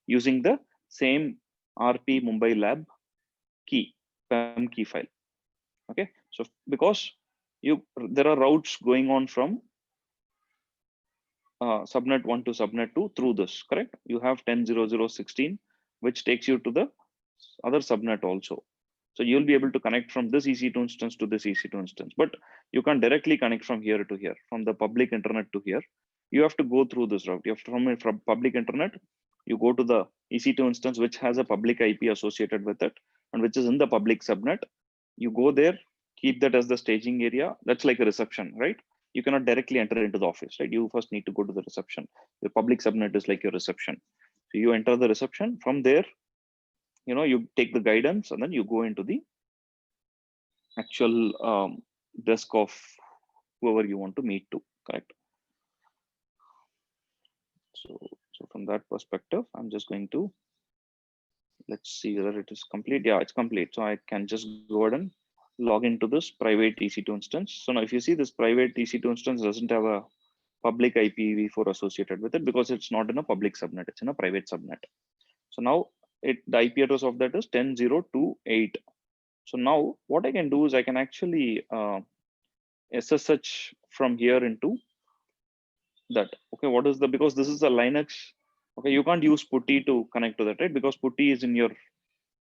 using the same RP Mumbai lab key, PEM key file. Okay, so because there are routes going on from subnet 1 to subnet 2 through this, correct? You have 10.0.0.16, which takes you to the other subnet also. So you'll be able to connect from this EC2 instance to this EC2 instance, but you can't directly connect from here to here, from the public internet to here. You have to go through this route. You have to from public internet, you go to the EC2 instance, which has a public IP associated with it, and which is in the public subnet. You go there, keep that as the staging area. That's like a reception, right? You cannot directly enter into the office, right? You first need to go to the reception. The public subnet is like your reception. So you enter the reception. From there, you take the guidance and then you go into the actual desk of whoever you want to meet to, correct? So from that perspective, I'm just going to, let's see whether it is complete. Yeah, it's complete. So I can just go ahead and log into this private EC2 instance. So now if you see, this private EC2 instance doesn't have a public IPv4 associated with it because it's not in a public subnet, it's in a private subnet. So now the IP address of that is 10.0.2.8. So now what I can do is I can actually SSH from here into that. Okay, what is because this is a Linux. Okay, you can't use putty to connect to that, right? Because putty is in your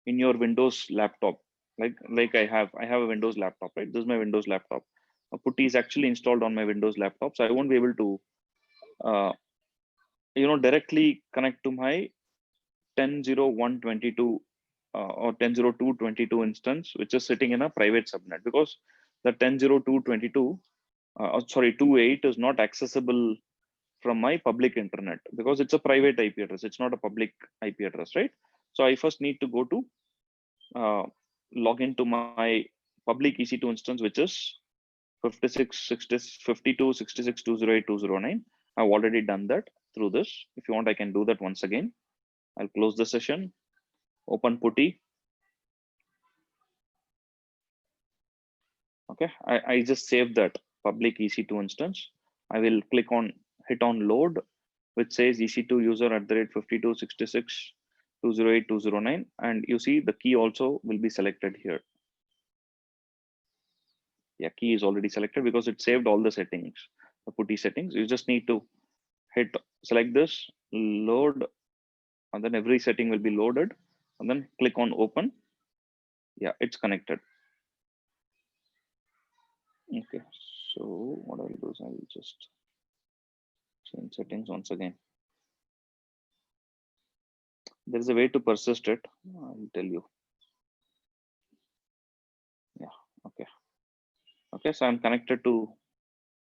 Windows laptop. Like I have a Windows laptop, right? This is my Windows laptop. Putty is actually installed on my Windows laptop, so I won't be able to directly connect to my 10.0.1.22 or 10.0.2.22 instance, which is sitting in a private subnet, because the 10.0.2.22 2.8 is not accessible from my public internet because it's a private IP address. It's not a public IP address, right? So I first need to go to log into my public EC2 instance, which is 52.66.208.209. I've already done that through this. If you want, I can do that once again. I'll close the session, open putty. Okay, I just saved that public EC2 instance. I will hit on load, which says EC2 user @52.66.208.209, and you see the key also will be selected here. Yeah, key is already selected because it saved all the settings, the putty settings. You just need to select this, load, and then every setting will be loaded, and then click on open. Yeah, it's connected. Okay, so what I'll do is I'll just change settings once again. There is a way to persist it. I'll tell you. Yeah, okay. Okay, so I'm connected to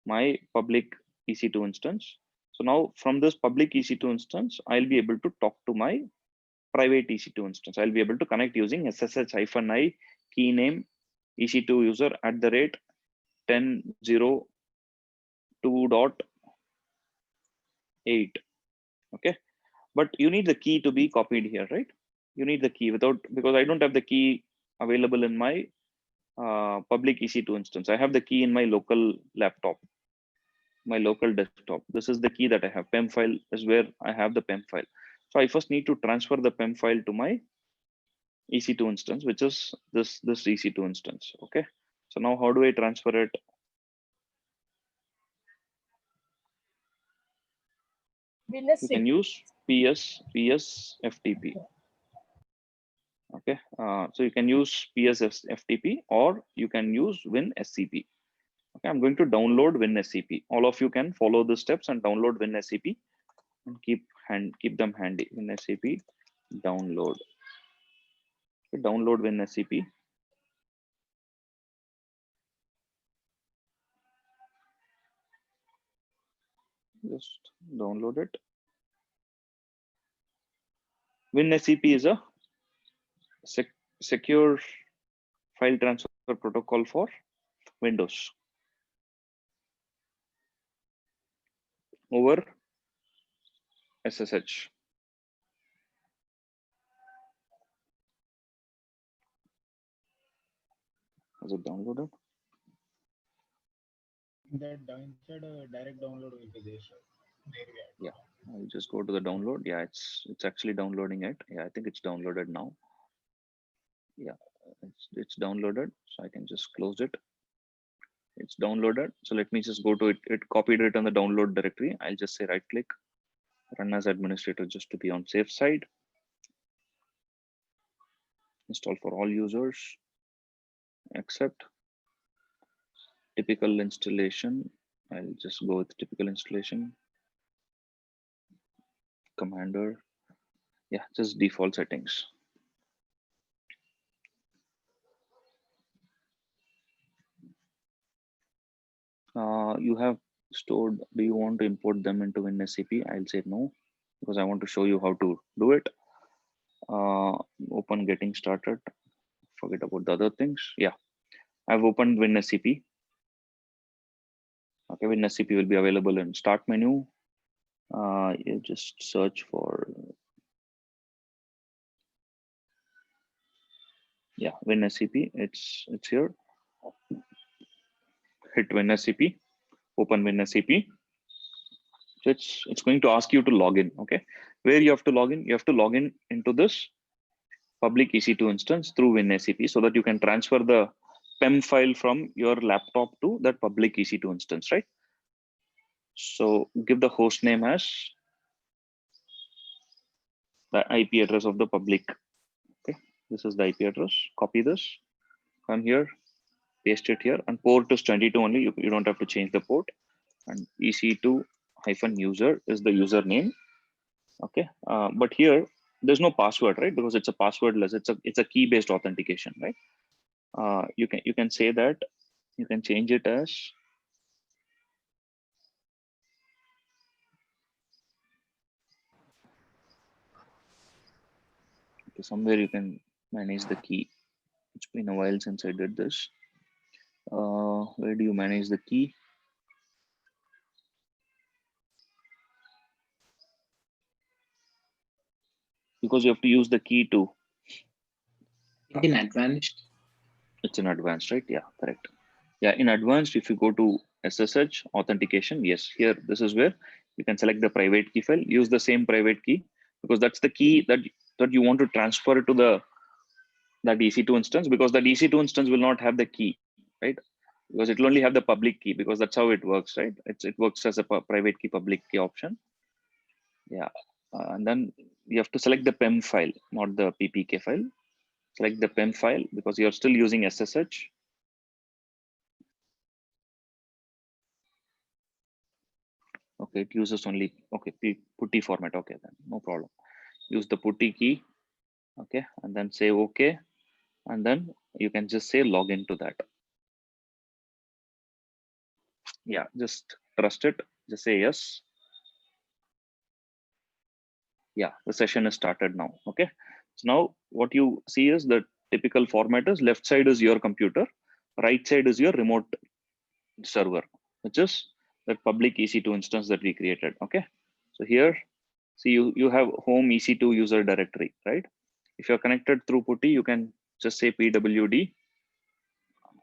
my public EC2 instance. So now from this public EC2 instance, I'll be able to talk to my private EC2 instance. I'll be able to connect using SSH-I key name EC2 user @ 10.02.8. Okay, but you need the key to be copied here, right? You need the key because I don't have the key available in my public EC2 instance. I have the key in my local laptop, my local desktop. This is the key that I have. PEM file is where I have the PEM file. So I first need to transfer the PEM file to my EC2 instance, which is this EC2 instance. Okay. So now how do I transfer it? You can use PS FTP. Okay. So you can use PS FTP or you can use WinSCP. Okay, I'm going to download WinSCP. All of you can follow the steps and download WinSCP and keep them handy. WinSCP download. Okay, download WinSCP. Just download it. WinSCP is a secure file transfer protocol for Windows over SSH. Is it downloaded? That inside direct download will be there, sir. Yeah, I'll just go to the download. Yeah, it's actually downloading it. Yeah, I think it's downloaded now. Yeah, it's downloaded, so I can just close it. It's downloaded. So let me just go to it. It copied it on the download directory. I'll just say right click, run as administrator just to be on safe side. Install for all users. Accept. Typical installation. I'll just go with typical installation. Commander. Yeah, just default settings. You have stored, do you want to import them into WinSCP? I'll say no, because I want to show you how to do it. Open getting started. Forget about the other things. Yeah, I've opened WinSCP. Okay, WinSCP will be available in start menu. You just search for, yeah, WinSCP. It's here. Hit WinSCP. Open WinSCP. So it's going to ask you to log in. Okay, where you have to log in? You have to log in into this public EC2 instance through WinSCP so that you can transfer the PEM file from your laptop to that public EC2 instance, right? So give the host name as the IP address of the public. Okay, this is the IP address. Copy this, come here, paste it here, and port is 22 only. You don't have to change the port. And EC2-user is the username. Okay, but here there's no password, right? Because it's a passwordless. It's a key-based authentication, right? You can say that you can change it as okay, somewhere you can manage the key. It's been a while since I did this. Where do you manage the key? Because you have to use the key to. In advanced. It's in advanced, right? Yeah, correct. Yeah, in advanced, if you go to SSH authentication, yes, here, this is where you can select the private key file, use the same private key, because that's the key that you want to transfer to that EC2 instance, because that EC2 instance will not have the key, right? Because it will only have the public key, because that's how it works, right? It works as a private key, public key option. Yeah, and then you have to select the PEM file, not the PPK file. Select the PEM file because you're still using SSH. Okay, it uses only, okay, putty format. Okay, then no problem. Use the putty key. Okay, and then say okay. And then you can just say login to that. Yeah, just trust it. Just say yes. Yeah, the session is started now. Okay, so now what you see is the typical format is left side is your computer, right side is your remote server, which is that public EC2 instance that we created. Okay, so here, see, you have home EC2 user directory, right? If you're connected through PuTTY, you can just say pwd,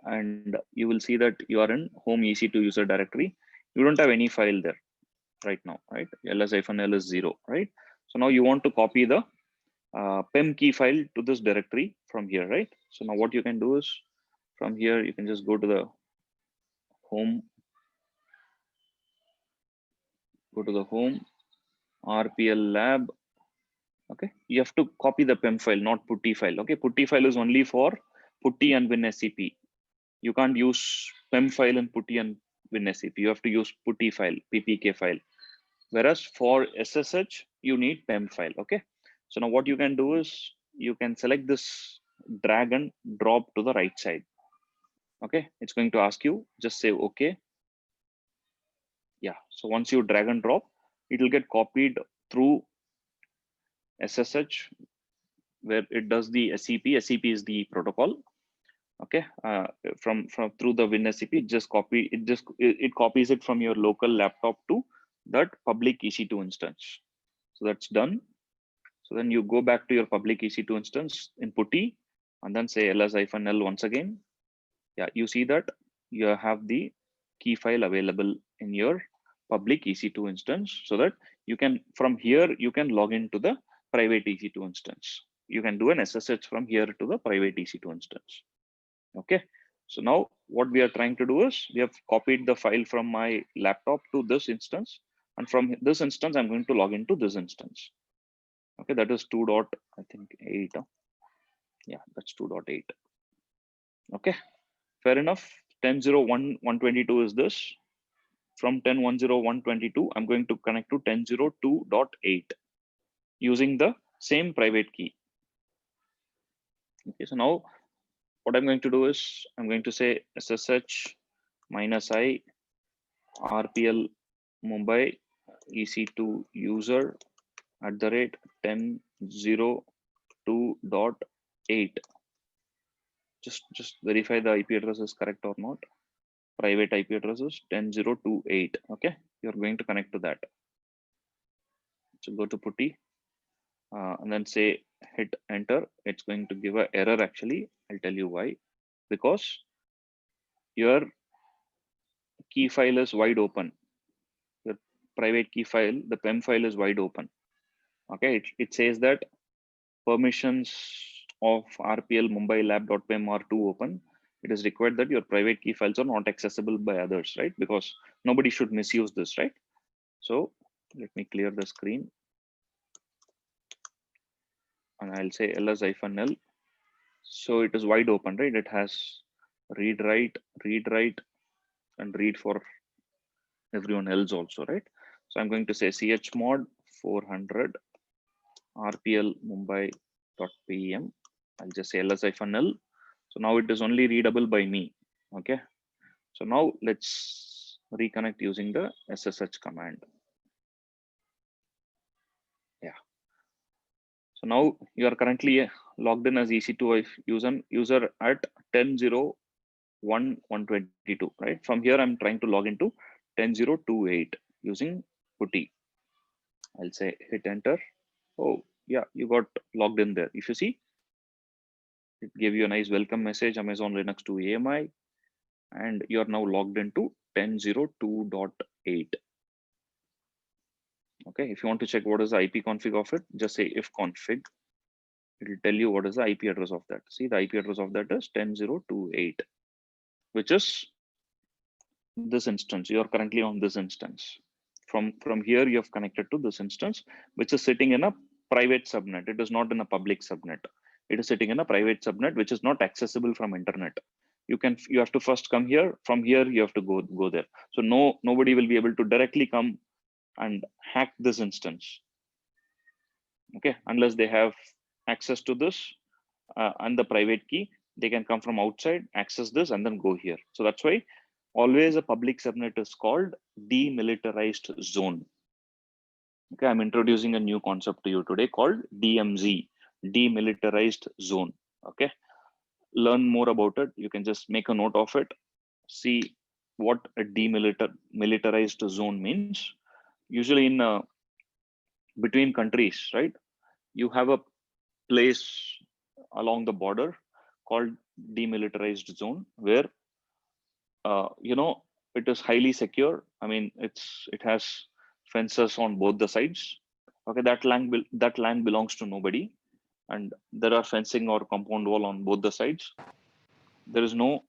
and you will see that you are in home EC2 user directory. You don't have any file there right now, right? ls-l is 0, right? So now you want to copy the pem key file to this directory from here, right? So now what you can do is, from here, you can just go to the home, RPL lab. Okay, you have to copy the pem file, not PuTTY file. Okay, PuTTY file is only for PuTTY and WinSCP. You can't use pem file and PuTTY and WinSCP. You have to use PuTTY file, ppk file. Whereas for SSH, you need pem file. Okay, so now what you can do is you can select this, drag and drop to the right side. Okay, it's going to ask you, just say okay. Yeah, so once you drag and drop, it will get copied through SSH, where it does the SCP. SCP is the protocol. Okay, from through the WinSCP, it copies it from your local laptop to that public EC2 instance. So that's done. So then you go back to your public EC2 instance in PuTTY, and then say ls-l once again. Yeah, you see that you have the key file available in your public EC2 instance, so that you can, from here, you can log into the private EC2 instance. You can do an SSH from here to the private EC2 instance. Okay, so now what we are trying to do is, we have copied the file from my laptop to this instance, and from this instance, I'm going to log into this instance. Okay, that is 2.8. Yeah, that's 2.8. Okay, fair enough. 10.0.1.122 is this. From 10.1.0.122, I'm going to connect to 10.0.2.8 using the same private key. Okay, so now what I'm going to do is, I'm going to say SSH -i RPL Mumbai EC2 user @10.0.2.8. Just verify the IP address is correct or not. Private IP address is 10.0.2.8. Okay, you're going to connect to that. So go to PuTTY and then say hit enter. It's going to give an error actually. I'll tell you why. Because your key file is wide open. Your private key file, the PEM file is wide open. Okay, it says that permissions of RPL Mumbai lab.pem are too open. It is required that your private key files are not accessible by others, right? Because nobody should misuse this, right? So let me clear the screen. And I'll say ls-l. So it is wide open, right? It has read, write, and read for everyone else also, right? So I'm going to say chmod 400 RPL Mumbai.pem. I'll just say ls-l. So now it is only readable by me. Okay. So now let's reconnect using the SSH command. Yeah. So now you are currently logged in as EC2 user at 10.0.1.122, right? From here, I'm trying to log into 10.0.2.8 using PuTTY. I'll say hit enter. Oh, yeah, you got logged in there. If you see, it gave you a nice welcome message, Amazon Linux 2 AMI, and you are now logged into 10.0.2.8. Okay, if you want to check what is the IP config of it, just say if config. It will tell you what is the IP address of that. See, the IP address of that is 10.0.2.8, which is this instance. You are currently on this instance. From here, you have connected to this instance, which is sitting in a private subnet. It is not in a public subnet. It is sitting in a private subnet, which is not accessible from internet. You have to first come here. From here, you have to go there. So nobody will be able to directly come and hack this instance. Okay, unless they have access to this and the private key, they can come from outside, access this, and then go here. So that's why always a public subnet is called demilitarized zone. Okay, I'm introducing a new concept to you today called DMZ, demilitarized zone. Okay, learn more about it. You can just make a note of it. See what a demilitarized zone means. Usually in between countries, right? You have a place along the border called demilitarized zone where it is highly secure. I mean, it has fences on both the sides. Okay, that land belongs to nobody, and there are fencing or compound wall on both the sides. There is no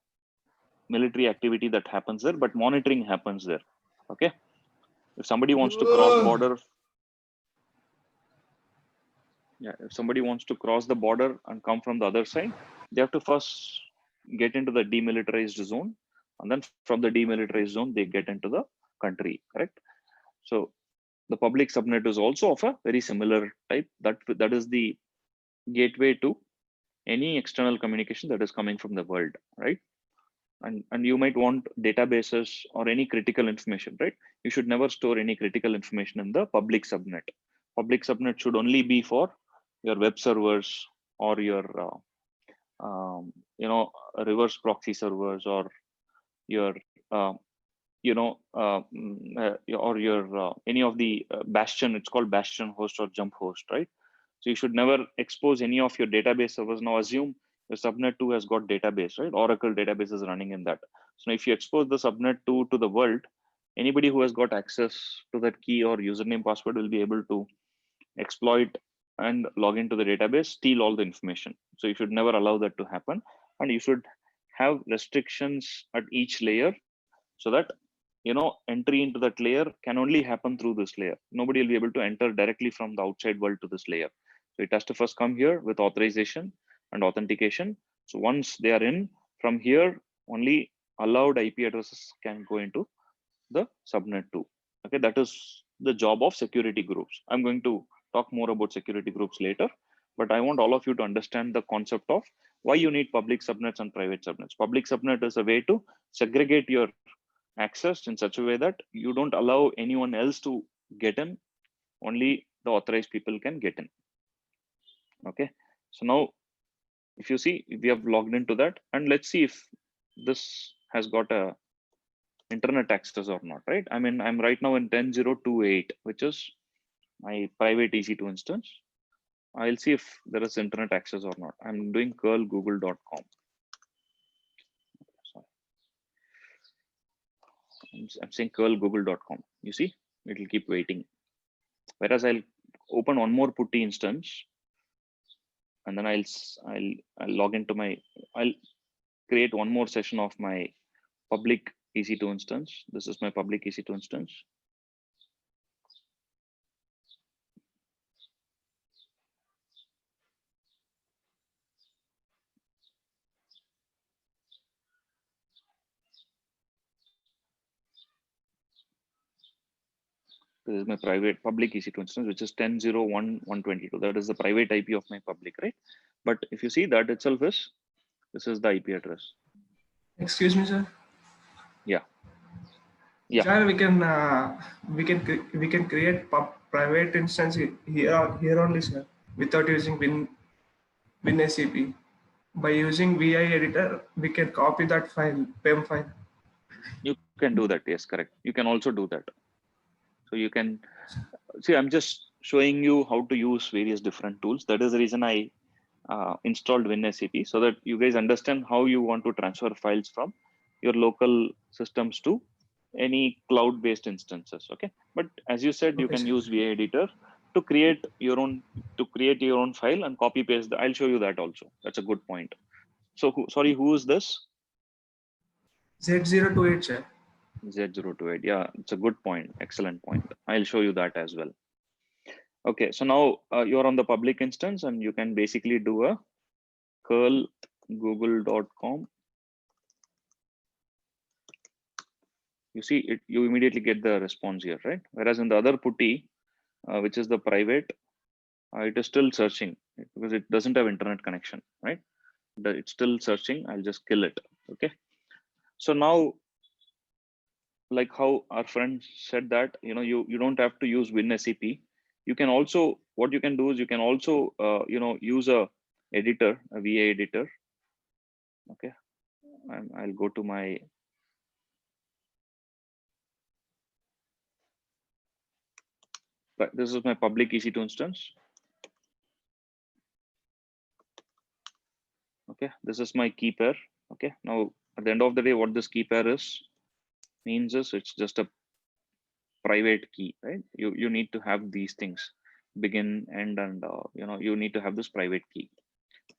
military activity that happens there, but monitoring happens there. Okay, if somebody wants to cross border, if somebody wants to cross the border and come from the other side, they have to first get into the demilitarized zone, and then from the demilitarized zone they get into the country, correct? So the public subnet is also of a very similar type. That is the gateway to any external communication that is coming from the world, right? And you might want databases or any critical information, right? You should never store any critical information in the public subnet. Public subnet should only be for your web servers or your reverse proxy servers, or your or your any of the bastion. It's called bastion host or jump host, right? So you should never expose any of your database servers. Now assume the subnet 2 has got database, right? Oracle database is running in that. So if you expose the subnet 2 to the world, anybody who has got access to that key or username password will be able to exploit and log into the database, steal all the information. So you should never allow that to happen. And you should have restrictions at each layer so that entry into that layer can only happen through this layer. Nobody will be able to enter directly from the outside world to this layer. So it has to first come here with authorization and authentication. So once they are in, from here only allowed IP addresses can go into the subnet 2. Okay, that is the job of security groups. I'm going to talk more about security groups later, but I want all of you to understand the concept of why you need public subnets and private subnets. Public subnet is a way to segregate your access in such a way that you don't allow anyone else to get in. Only the authorized people can get in. Okay, so now if you see, we have logged into that, and let's see if this has got a internet access or not, right? I mean, I'm right now in 10.0.2.8, which is my private EC2 instance. I'll see if there is internet access or not. I'm doing curl google.com. Sorry. I'm saying curl google.com. You see, it will keep waiting. Whereas I'll open one more putty instance, and then I'll log into I'll create one more session of my public EC2 instance. This is my public EC2 instance. This is my private public EC2 instance, which is 10.0.1.122. That is the private IP of my public, right? But if you see, that itself is, this is the IP address. Excuse me, sir. Yeah. Yeah. Sir, we can create private instance here only, sir, without using WinSCP. By using VI editor, we can copy that file, PEM file. You can do that. Yes, correct. You can also do that. So you can see, I'm just showing you how to use various different tools. That is the reason I installed WinSCP, so that you guys understand how you want to transfer files from your local systems to any cloud-based instances. Okay, but as you said, you can use VA editor to create your own file and copy paste. I'll show you that also. That's a good point. So who is this? Z028, sir. Z028. Yeah, it's a good point. Excellent point. I'll show you that as well. Okay, so now you're on the public instance, and you can basically do a curl google.com. You see it, you immediately get the response here, right? Whereas in the other putty, which is the private, it is still searching because it doesn't have internet connection, right? It's still searching. I'll just kill it. Okay, so now, like how our friend said that, you don't have to use WinSCP. You can also, what you can do is you can also use a editor, a VA editor. Okay, I'll go to my this is my public EC2 instance. Okay, this is my key pair. Okay, now at the end of the day, what this key pair means is it's just a private key, right? You need to have these things, begin, end, and you need to have this private key.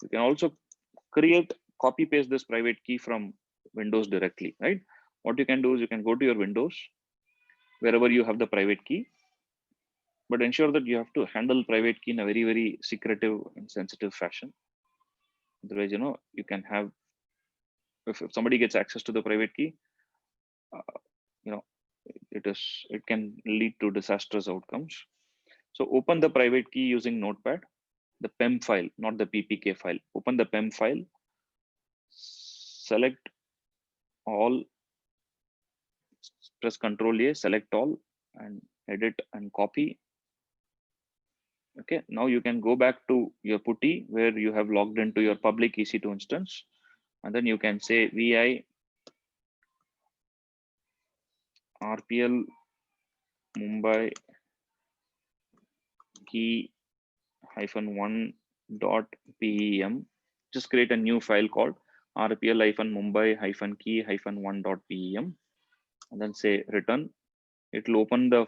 You can also copy paste this private key from Windows directly, right? What you can do is you can go to your Windows, wherever you have the private key, but ensure that you have to handle private key in a very, very secretive and sensitive fashion. Otherwise, you can have, if somebody gets access to the private key, you know, it can lead to disastrous outcomes. So open the private key using Notepad, the PEM file, not the PPK file. Open the PEM file, select all, press Ctrl A, select all, and edit and copy. Okay, now you can go back to your putty where you have logged into your public EC2 instance, and then you can say vi rpl Mumbai key -1 .pem. Just create a new file called rpl-mumbai key -1 .pem, and then say return. It'll open the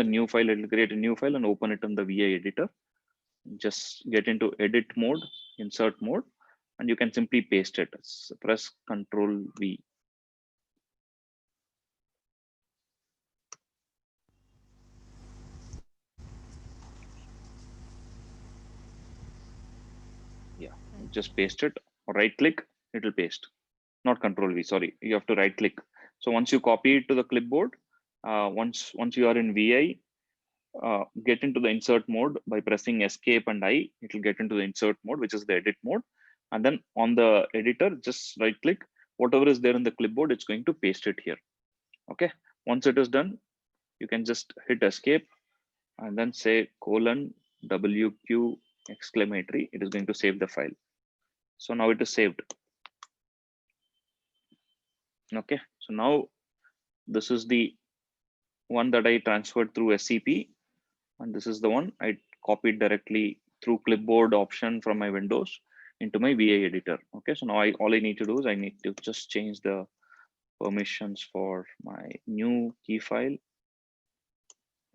new file. It'll create a new file and open it in the VI editor. Just get into edit mode, insert mode, and you can simply paste it. Press Ctrl V. Yeah, just paste it. Right click, it'll paste. Not Ctrl V, sorry. You have to right click. So once you copy it to the clipboard, once you are in VI, get into the insert mode by pressing escape and I. It'll get into the insert mode, which is the edit mode. And then on the editor, just right click. Whatever is there in the clipboard, it's going to paste it here. Okay. Once it is done, you can just hit escape and then say :WQ exclamatory. It is going to save the file. So now it is saved. Okay. So now this is the one that I transferred through SCP. And this is the one I copied directly through clipboard option from my Windows into my VI editor. Okay, so now all I need to do is I need to just change the permissions for my new key file.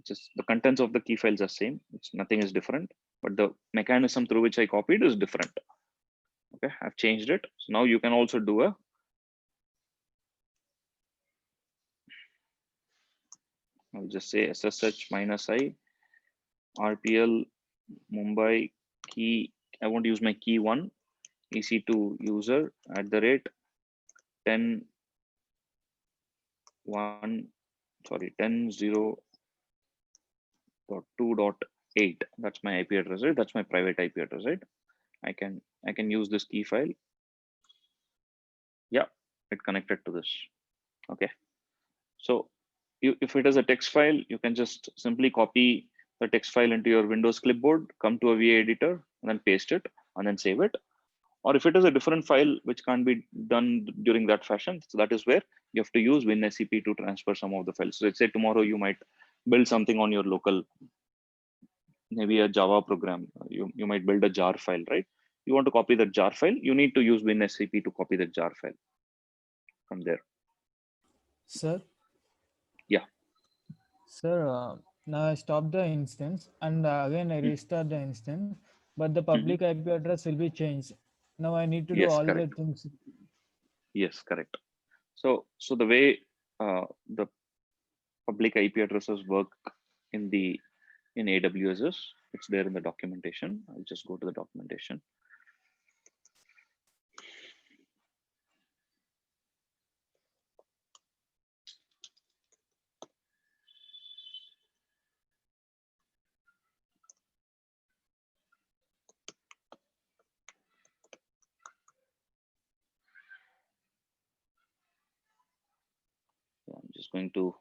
Just the contents of the key files are same. Nothing is different, but the mechanism through which I copied is different. Okay, I've changed it. So now you can also do I'll just say SSH-I RPL Mumbai key. I won't use my key 1 EC2 user @ 10 10.0.2.8. That's my IP address, right? That's my private IP address, right? I can use this key file. Yeah, it connected to this. Okay. So if it is a text file, you can just simply copy the text file into your Windows clipboard, come to a VA editor, and then paste it, and then save it. Or if it is a different file which can't be done during that fashion, so that is where you have to use WinSCP to transfer some of the files. So let's say tomorrow you might build something on your local, maybe a Java program. You might build a jar file, right? You want to copy that jar file, you need to use WinSCP to copy the jar file from there. Sir? Yeah. Sir, now I stop the instance and again I restart the instance, but the public IP address will be changed. Now I need to do Yes, all correct. the things. Yes, correct. So the way the public IP addresses work in AWS is, it's there in the documentation. I'll just go to the documentation. So I'm just going to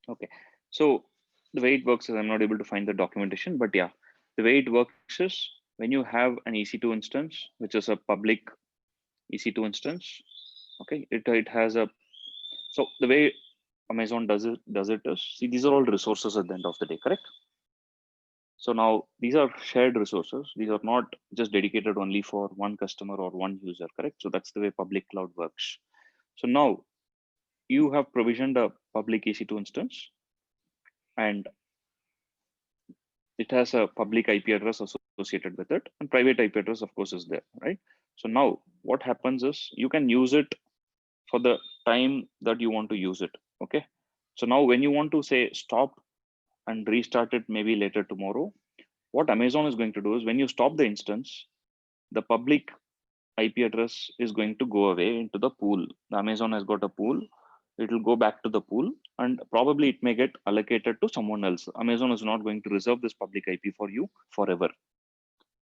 Okay, so the way it works is I'm not able to find the documentation, but yeah, the way it works is when you have an EC2 instance, which is a public EC2 instance. Okay, it has a, so the way Amazon does it is, see, these are all resources at the end of the day, correct? So now these are shared resources. These are not just dedicated only for one customer or one user, correct? So that's the way public cloud works. So now you have provisioned a public EC2 instance, and it has a public IP address associated with it, and private IP address, of course, is there, right? So now what happens is you can use it for the time that you want to use it. Okay. So now when you want to say stop and restart it maybe later tomorrow, what Amazon is going to do is when you stop the instance, the public IP address is going to go away into the pool. The Amazon has got a pool. It will go back to the pool, and probably it may get allocated to someone else. Amazon is not going to reserve this public IP for you forever.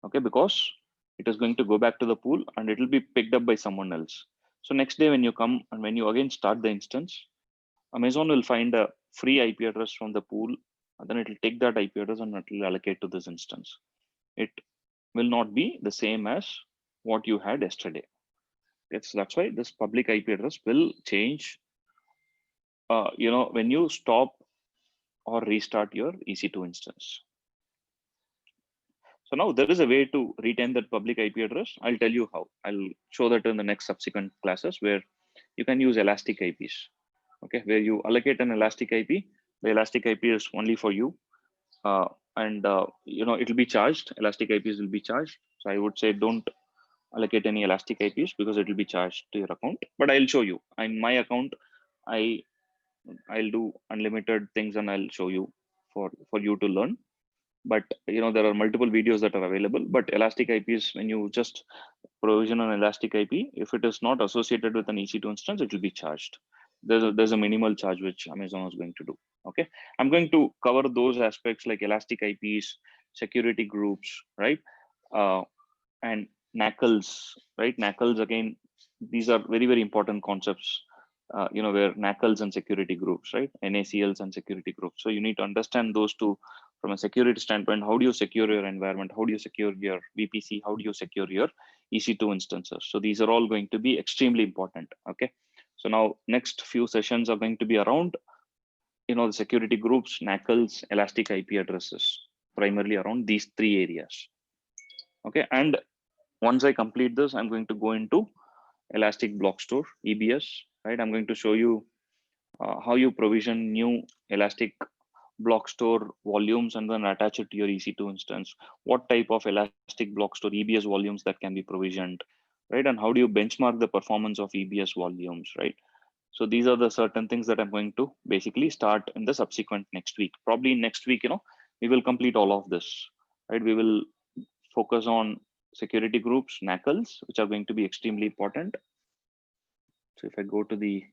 Okay, because it is going to go back to the pool and it will be picked up by someone else. So next day when you come and when you again start the instance, Amazon will find a free IP address from the pool, and then it will take that IP address and it will allocate to this instance. It will not be the same as what you had yesterday. That's why this public IP address will change. When you stop or restart your EC2 instance. So now there is a way to retain that public IP address. I'll tell you how. I'll show that in the next subsequent classes where you can use elastic IPs. Okay, where you allocate an elastic IP. The elastic IP is only for you, and it will be charged. Elastic IPs will be charged. So I would say don't allocate any elastic IPs because it will be charged to your account. But I'll show you. In my account, I'll do unlimited things and I'll show you for you to learn. But there are multiple videos that are available. But elastic IPs, when you just provision an elastic IP, if it is not associated with an EC2 instance, it will be charged. There's a minimal charge which Amazon is going to do. Okay, I'm going to cover those aspects like elastic IPs, security groups, right? And NACLs, right? NACLs, again, these are very, very important concepts, where NACLs and security groups, right? NACLs and security groups. So you need to understand those two from a security standpoint. How do you secure your environment? How do you secure your VPC? How do you secure your EC2 instances? So these are all going to be extremely important. Okay. So now next few sessions are going to be around, the security groups, NACLs, elastic IP addresses, primarily around these three areas. Okay. And once I complete this, I'm going to go into Elastic Block Store, EBS, right? I'm going to show you how you provision new Elastic Block Store volumes and then attach it to your EC2 instance. What type of Elastic Block Store EBS volumes that can be provisioned, right? And how do you benchmark the performance of EBS volumes, right? So these are the certain things that I'm going to basically start in the subsequent next week. Probably next week, we will complete all of this, right? We will focus on security groups, NACLs, which are going to be extremely important. So if I go to the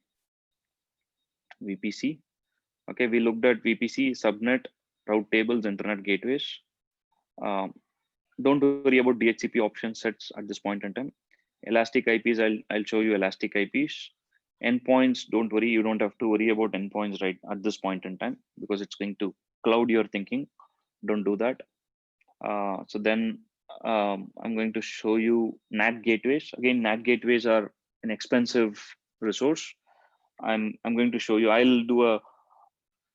VPC, okay, we looked at VPC, subnet, route tables, internet gateways. Don't worry about DHCP option sets at this point in time. Elastic IPs, I'll show you elastic IPs. Endpoints, don't worry, you don't have to worry about endpoints right at this point in time because it's going to cloud your thinking. Don't do that. So then I'm going to show you NAT gateways. Again, NAT gateways are an expensive resource. I'm going to show you. I'll do a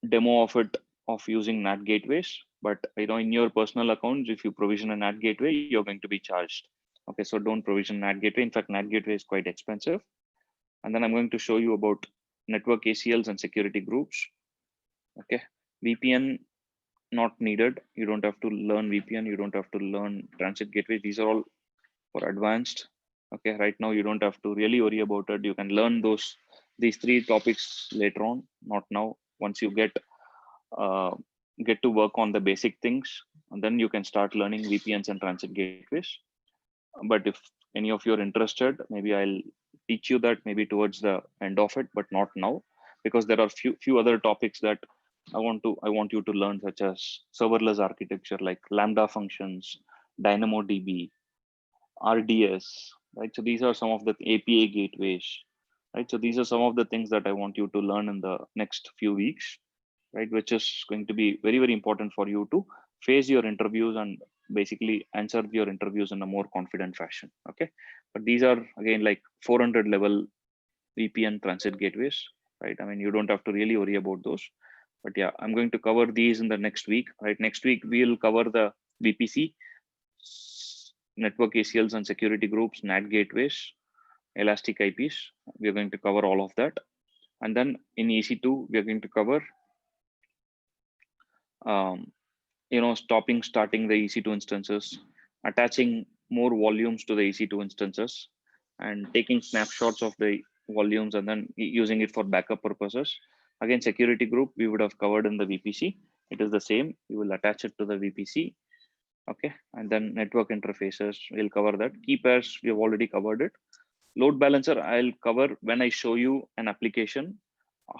demo of it of using NAT gateways. But in your personal accounts, if you provision a NAT gateway, you're going to be charged. Okay, so don't provision NAT gateway. In fact, NAT gateway is quite expensive. And then I'm going to show you about network ACLs and security groups. Okay, VPN not needed. You don't have to learn VPN. You don't have to learn transit gateway. These are all for advanced. Okay, right now you don't have to really worry about it. You can learn these three topics later on, not now. Once you get to work on the basic things, and then you can start learning VPNs and transit gateways. But if any of you are interested, maybe I'll teach you that maybe towards the end of it, but not now, because there are few other topics that I want you to learn, such as serverless architecture like Lambda functions, DynamoDB, RDS, right? So these are some of the API gateways, right? So these are some of the things that I want you to learn in the next few weeks. right? Which is going to be very, very important for you to face your interviews and basically answer your interviews in a more confident fashion. Okay, but these are again like 400 level VPN transit gateways, right? I mean, you don't have to really worry about those. But yeah, I'm going to cover these in the next week, right? Next week we'll cover the VPC, network ACLs and security groups, NAT gateways, elastic IPs. We're going to cover all of that. And then in EC2, we're going to cover, starting the EC2 instances, attaching more volumes to the EC2 instances, and taking snapshots of the volumes and then using it for backup purposes. Again, security group we would have covered in the VPC. It is the same. You will attach it to the VPC. Okay, and then network interfaces, we'll cover that. Key pairs, we have already covered it. Load balancer, I'll cover when I show you an application,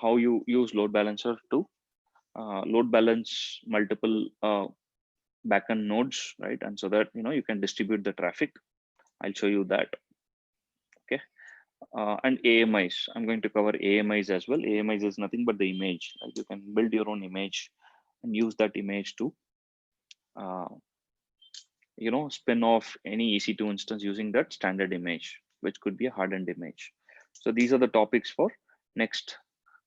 how you use load balancer to load balance multiple backend nodes, right? And so that you can distribute the traffic. I'll show you that. Okay, and AMIs, I'm going to cover AMIs as well. AMIs is nothing but the image. Like you can build your own image and use that image to spin off any EC2 instance using that standard image, which could be a hardened image. So these are the topics for next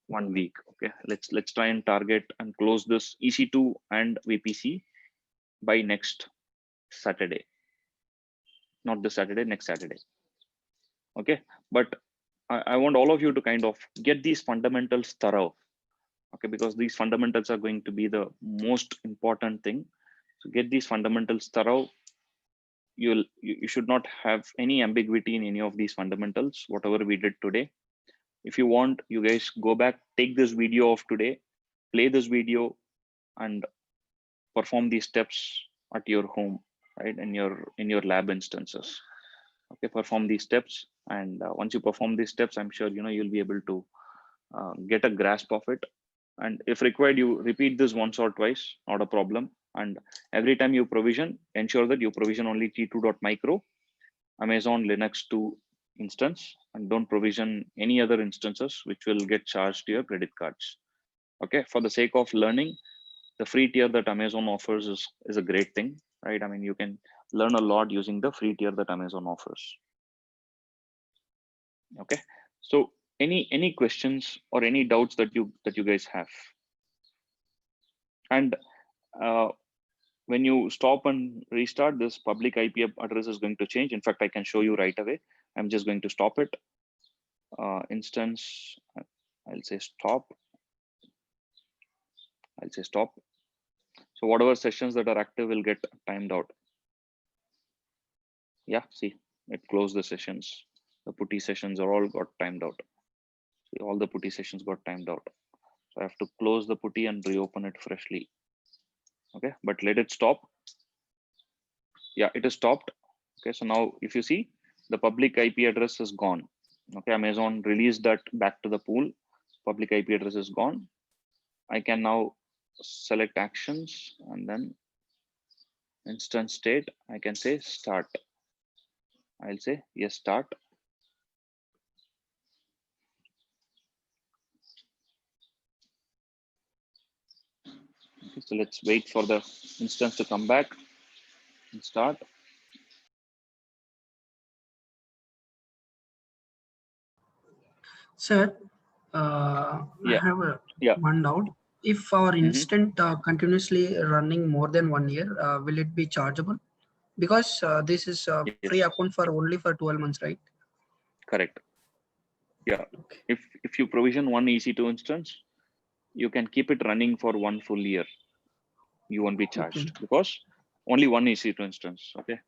1 week. Okay, let's try and target and close this EC2 and VPC by next Saturday. Not this Saturday, next Saturday. Okay, but I want all of you to kind of get these fundamentals thorough. Okay, because these fundamentals are going to be the most important thing. So get these fundamentals thorough. You should not have any ambiguity in any of these fundamentals, whatever we did today. If you want, you guys go back, take this video of today, play this video, and perform these steps at your home, right? In your lab instances. Okay, perform these steps, and once you perform these steps, I'm sure you'll be able to get a grasp of it. And if required, you repeat this once or twice, not a problem. And every time you provision, ensure that you provision only T2.micro, Amazon Linux 2 instance, and don't provision any other instances which will get charged to your credit cards. Okay, for the sake of learning, the free tier that Amazon offers is a great thing, right? I mean, you can learn a lot using the free tier that Amazon offers. Okay, so any questions or any doubts that you guys have? And when you stop and restart, this public IP address is going to change. In fact, I can show you right away. I'm just going to stop it. Instance, I'll say stop. I'll say stop. So whatever sessions that are active will get timed out. Yeah, see, it closed the sessions. The putty sessions are all got timed out. See, all the putty sessions got timed out. So I have to close the putty and reopen it freshly. Okay, but let it stop. Yeah, it is stopped. Okay, so now if you see, the public IP address is gone. Okay, Amazon released that back to the pool. Public IP address is gone. I can now select actions and then instance state. I can say start. I'll say yes, start. Okay, so let's wait for the instance to come back and start. Sir, Yeah. I have Yeah. one doubt. If our instant continuously running more than 1 year, will it be chargeable? Because this is a free account for only for 12 months, right? Correct. Yeah. Okay. If you provision one EC2 instance, you can keep it running for 1 full year. You won't be charged because only one EC2 instance. Okay,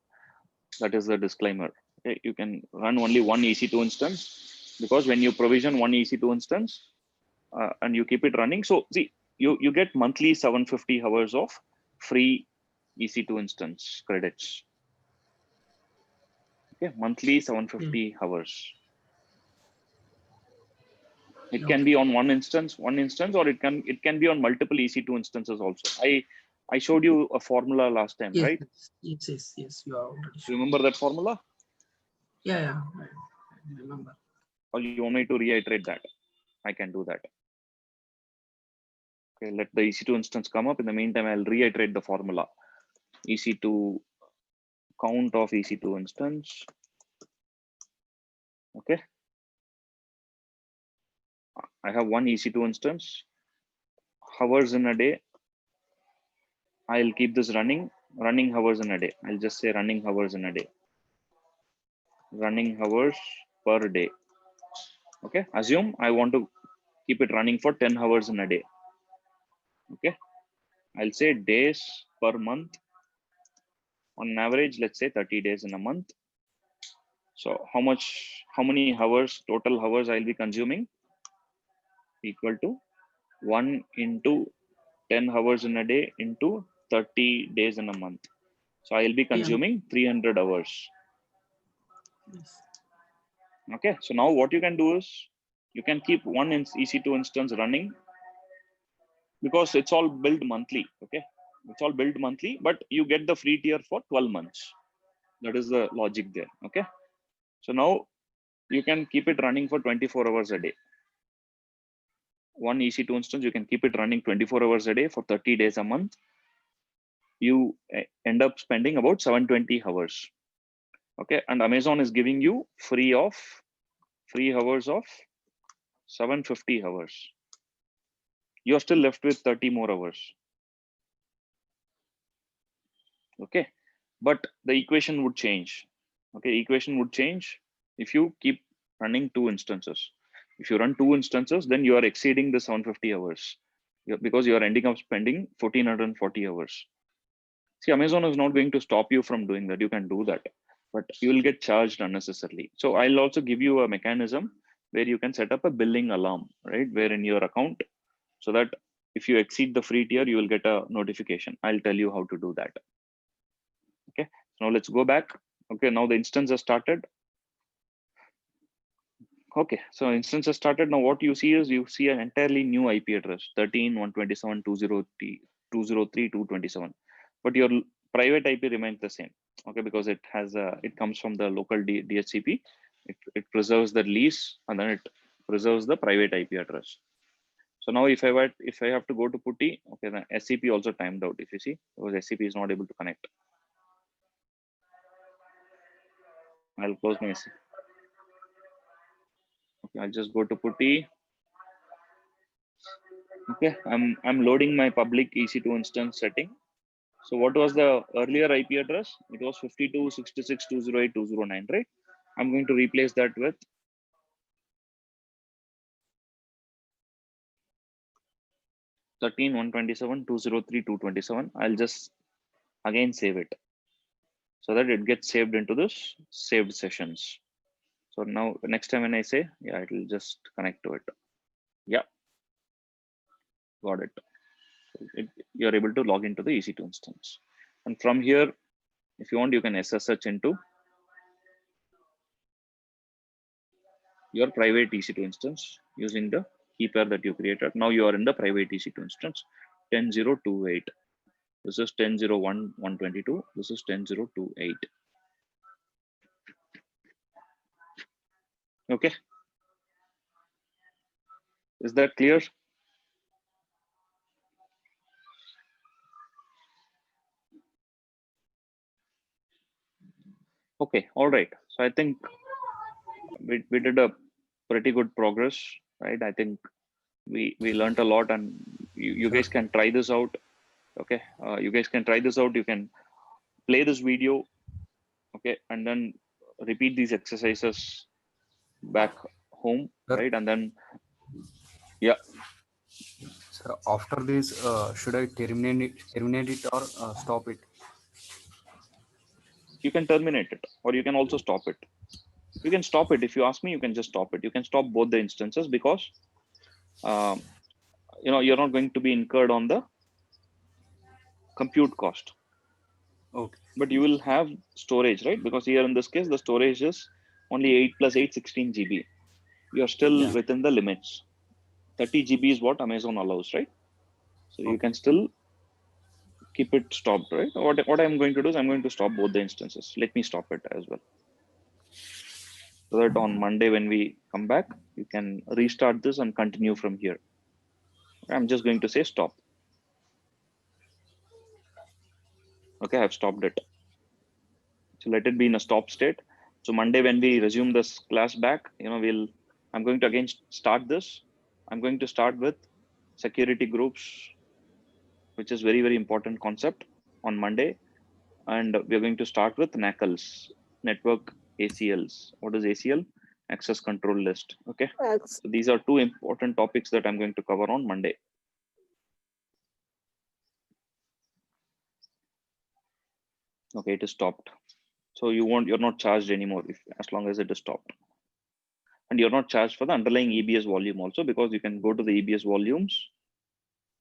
that is the disclaimer. Okay, you can run only one EC2 instance because when you provision one EC2 instance and you keep it running, so see, you get monthly 750 hours of free EC2 instance credits. Okay, monthly 750 hours. It can be on one instance, or it can be on multiple EC2 instances also. I showed you a formula last time, Yes, right? Yes. You are already. Remember that formula? Yeah, I remember. Or you want me to reiterate that? I can do that. Okay, let the EC2 instance come up. In the meantime, I'll reiterate the formula. EC2 count of EC2 instance. Okay. I have one EC2 instance. Hours in a day. I'll keep this running hours in a day. I'll just say running hours in a day. Running hours per day. Okay. Assume I want to keep it running for 10 hours in a day. Okay. I'll say days per month. On average, let's say 30 days in a month. So how many hours, total hours I'll be consuming? Equal to 1 into 10 hours in a day into 30 days in a month. So I'll be consuming 300 hours. Yes. Okay, so now what you can do is you can keep one EC2 instance running because it's all billed monthly. Okay, it's all billed monthly, but you get the free tier for 12 months. That is the logic there. Okay, so now you can keep it running for 24 hours a day. One EC2 instance, you can keep it running 24 hours a day for 30 days a month. You end up spending about 720 hours. Okay, and Amazon is giving you free hours of 750 hours. You're still left with 30 more hours. Okay, but the equation would change. Okay, equation would change if you keep running 2 instances. If you run 2 instances, then you are exceeding the 750 hours because you are ending up spending 1440 hours. See, Amazon is not going to stop you from doing that. You can do that, but you will get charged unnecessarily. So I'll also give you a mechanism where you can set up a billing alarm, right? Where in your account, so that if you exceed the free tier, you will get a notification. I'll tell you how to do that. Okay, now let's go back. Okay, now the instance has started. Okay, so instance has started. Now what you see is you see an entirely new IP address, 13.127.203.227, but your private IP remains the same. Okay, because it has it comes from the local DHCP. It preserves the lease and then it preserves the private IP address. So now if I have to go to putty, okay, the SCP also timed out. If you see, because SCP is not able to connect. I'll close my SCP. Okay, I'll just go to putty. Okay, I'm loading my public EC2 instance setting. So what was the earlier IP address? It was 52.66.208.209, right? I'm going to replace that with 13.127.203.227. I'll just again save it so that it gets saved into this saved sessions. So now next time when I say, yeah, it will just connect to it. Yeah, got it. You're able to log into the EC2 instance. And from here, if you want, you can SSH into your private EC2 instance using the key pair that you created. Now you are in the private EC2 instance 10.0.2.8. This is 10.0.1.122. This is 10.0.2.8. Okay. Is that clear? Okay. All right. So I think we did a pretty good progress, right? I think we learned a lot, and you guys can try this out. Okay. You guys can try this out. You can play this video. Okay. And then repeat these exercises back home, right? And then, yeah. So after this, should I terminate it or stop it? You can terminate it, or you can also stop it. You can stop it. If you ask me, you can just stop it. You can stop both the instances because you're not going to be incurred on the compute cost. Okay. But you will have storage, right? Because here in this case, the storage is only 8 plus 8, 16 GB. You're still within the limits. 30 GB is what Amazon allows, right? So you can still keep it stopped, right? What I'm going to do is I'm going to stop both the instances. Let me stop it as well. So that on Monday when we come back, you can restart this and continue from here. I'm just going to say stop. Okay, I've stopped it. So let it be in a stop state. So Monday, when we resume this class back, I'm going to again start this. I'm going to start with security groups, which is very, very important concept on Monday. And we're going to start with NACLs, network ACLs. What is ACL? Access control list. Okay. So these are two important topics that I'm going to cover on Monday. Okay, it is stopped. So you're not charged anymore as long as it is stopped. And you're not charged for the underlying EBS volume also, because you can go to the EBS volumes,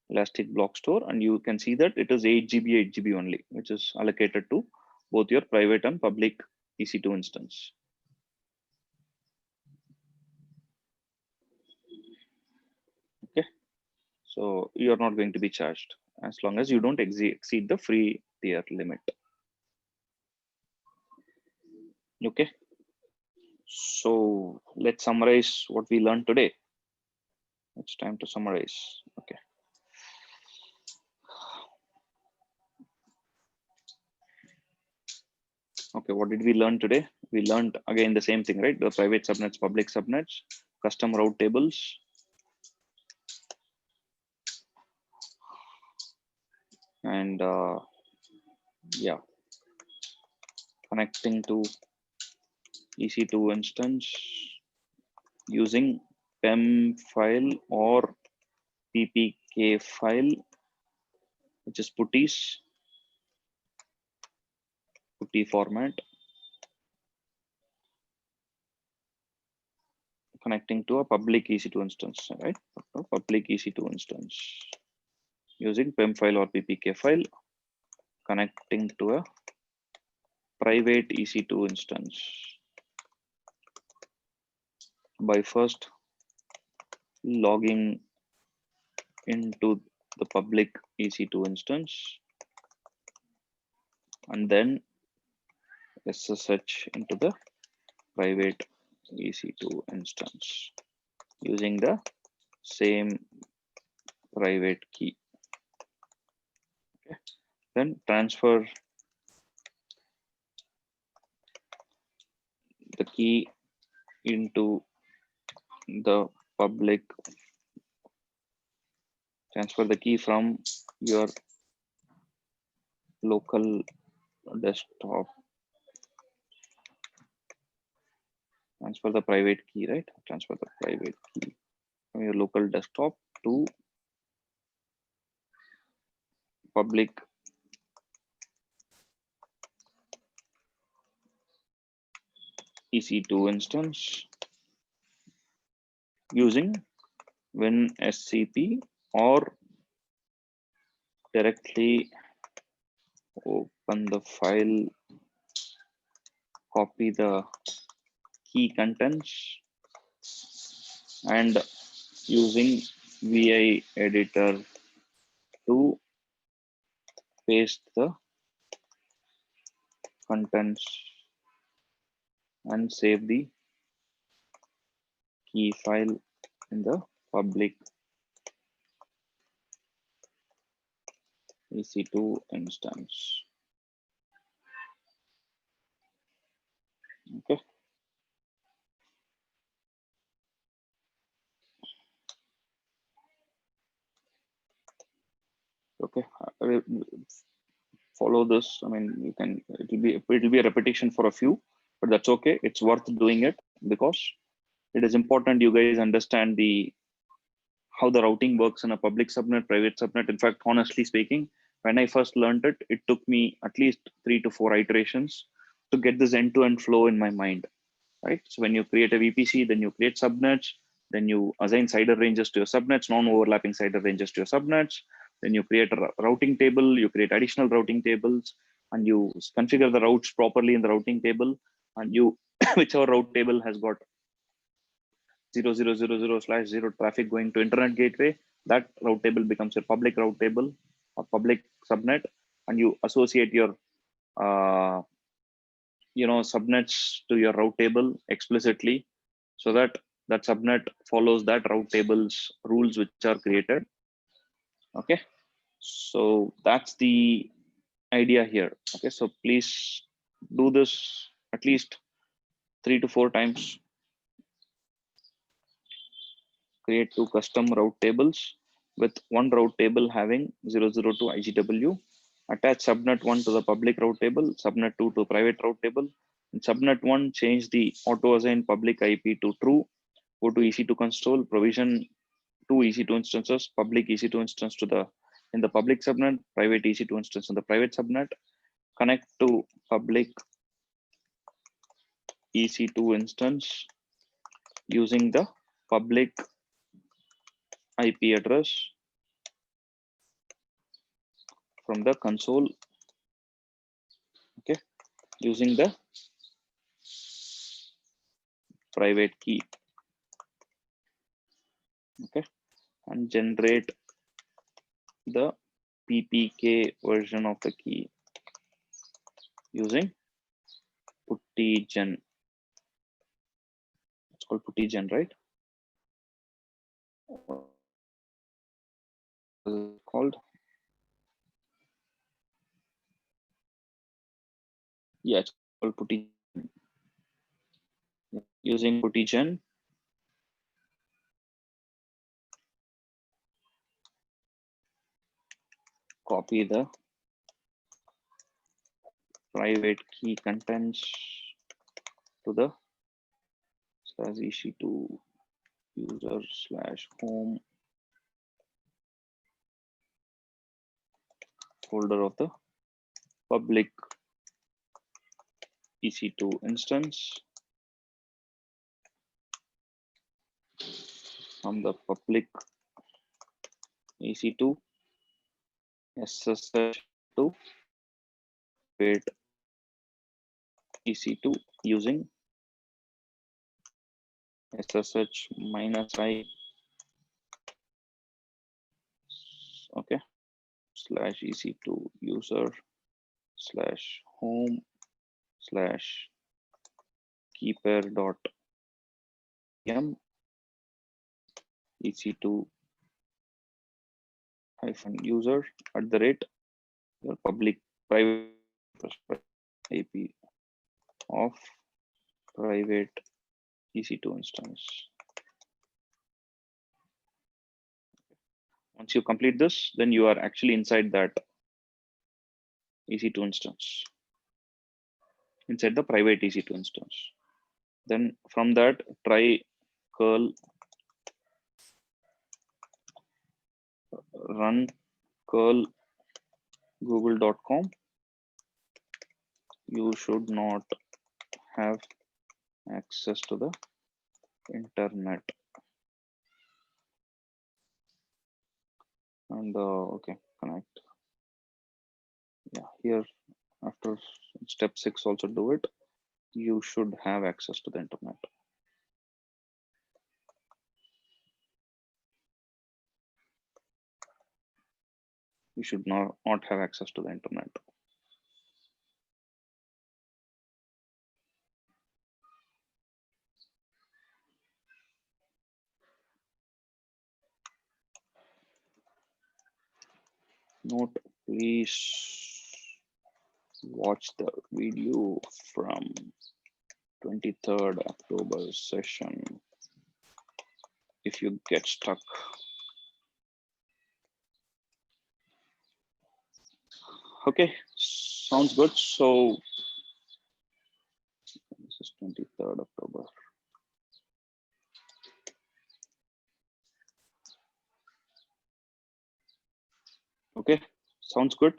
Elastic Block Store, and you can see that it is 8 GB, 8 GB only, which is allocated to both your private and public EC2 instance. Okay, so you're not going to be charged as long as you don't exceed the free tier limit. Okay, so let's summarize what we learned today. It's time to summarize. Okay. Okay, what did we learn today? We learned again the same thing, right? The private subnets, public subnets, custom route tables, and yeah, connecting to EC2 instance using PEM file or PPK file, which is putty format, connecting to a public EC2 instance, right? A public EC2 instance using PEM file or PPK file, connecting to a private EC2 instance by first logging into the public EC2 instance and then SSH into the private EC2 instance using the same private key. Okay. Then transfer the key into the public, transfer the key from your local desktop, transfer the private key, right? Transfer the private key from your local desktop to public EC2 instance using WinSCP or directly open the file, copy the key contents, and using VI editor to paste the contents and save the key file in the public EC2 instance. Okay. Okay. Follow this. I mean, you can. It'll be a repetition for a few, but that's okay. It's worth doing it because it is important you guys understand how the routing works in a public subnet, private subnet. In fact, honestly speaking, when I first learned it, it took me at least 3 to 4 iterations to get this end-to-end flow in my mind, right? So when you create a VPC, then you create subnets, then you assign CIDR ranges to your subnets, non-overlapping CIDR ranges to your subnets, then you create a routing table, you create additional routing tables, and you configure the routes properly in the routing table, and you whichever route table has got 0000/0 traffic going to internet gateway, that route table becomes your public route table or public subnet, and you associate your subnets to your route table explicitly so that that subnet follows that route table's rules which are created. Okay, so that's the idea here. Okay, so please do this at least 3 to 4 times. Create 2 custom route tables with one route table having 002 IGW. Attach subnet 1 to the public route table, subnet 2 to private route table. In subnet 1, change the auto assign public IP to true. Go to EC2 console, provision 2 EC2 instances, public EC2 instance to the in the public subnet, private EC2 instance in the private subnet. Connect to public EC2 instance using the public IP address from the console. Okay, using the private key. Okay, and generate the PPK version of the key using puttygen. It's called puttygen, right? Called, yeah, it's called puttygen. Using puttygen, copy the private key contents to the /ec2 user /home folder of the public EC2 instance. From the public EC2 SSH to private EC2 using SSH -i, okay, /ec2 user /home /keeper.m EC2 -user @ your public private IP of private EC2 instance. Once you complete this, then you are actually inside that EC2 instance, inside the private EC2 instance. Then from that, try curl run curl google.com. You should not have access to the internet. And okay, connect. Yeah, here after step 6 also do it. You should have access to the internet. You should not have access to the internet. Note, please watch the video from 23rd October session if you get stuck. Okay, sounds good. So this is 23rd October. Okay, sounds good.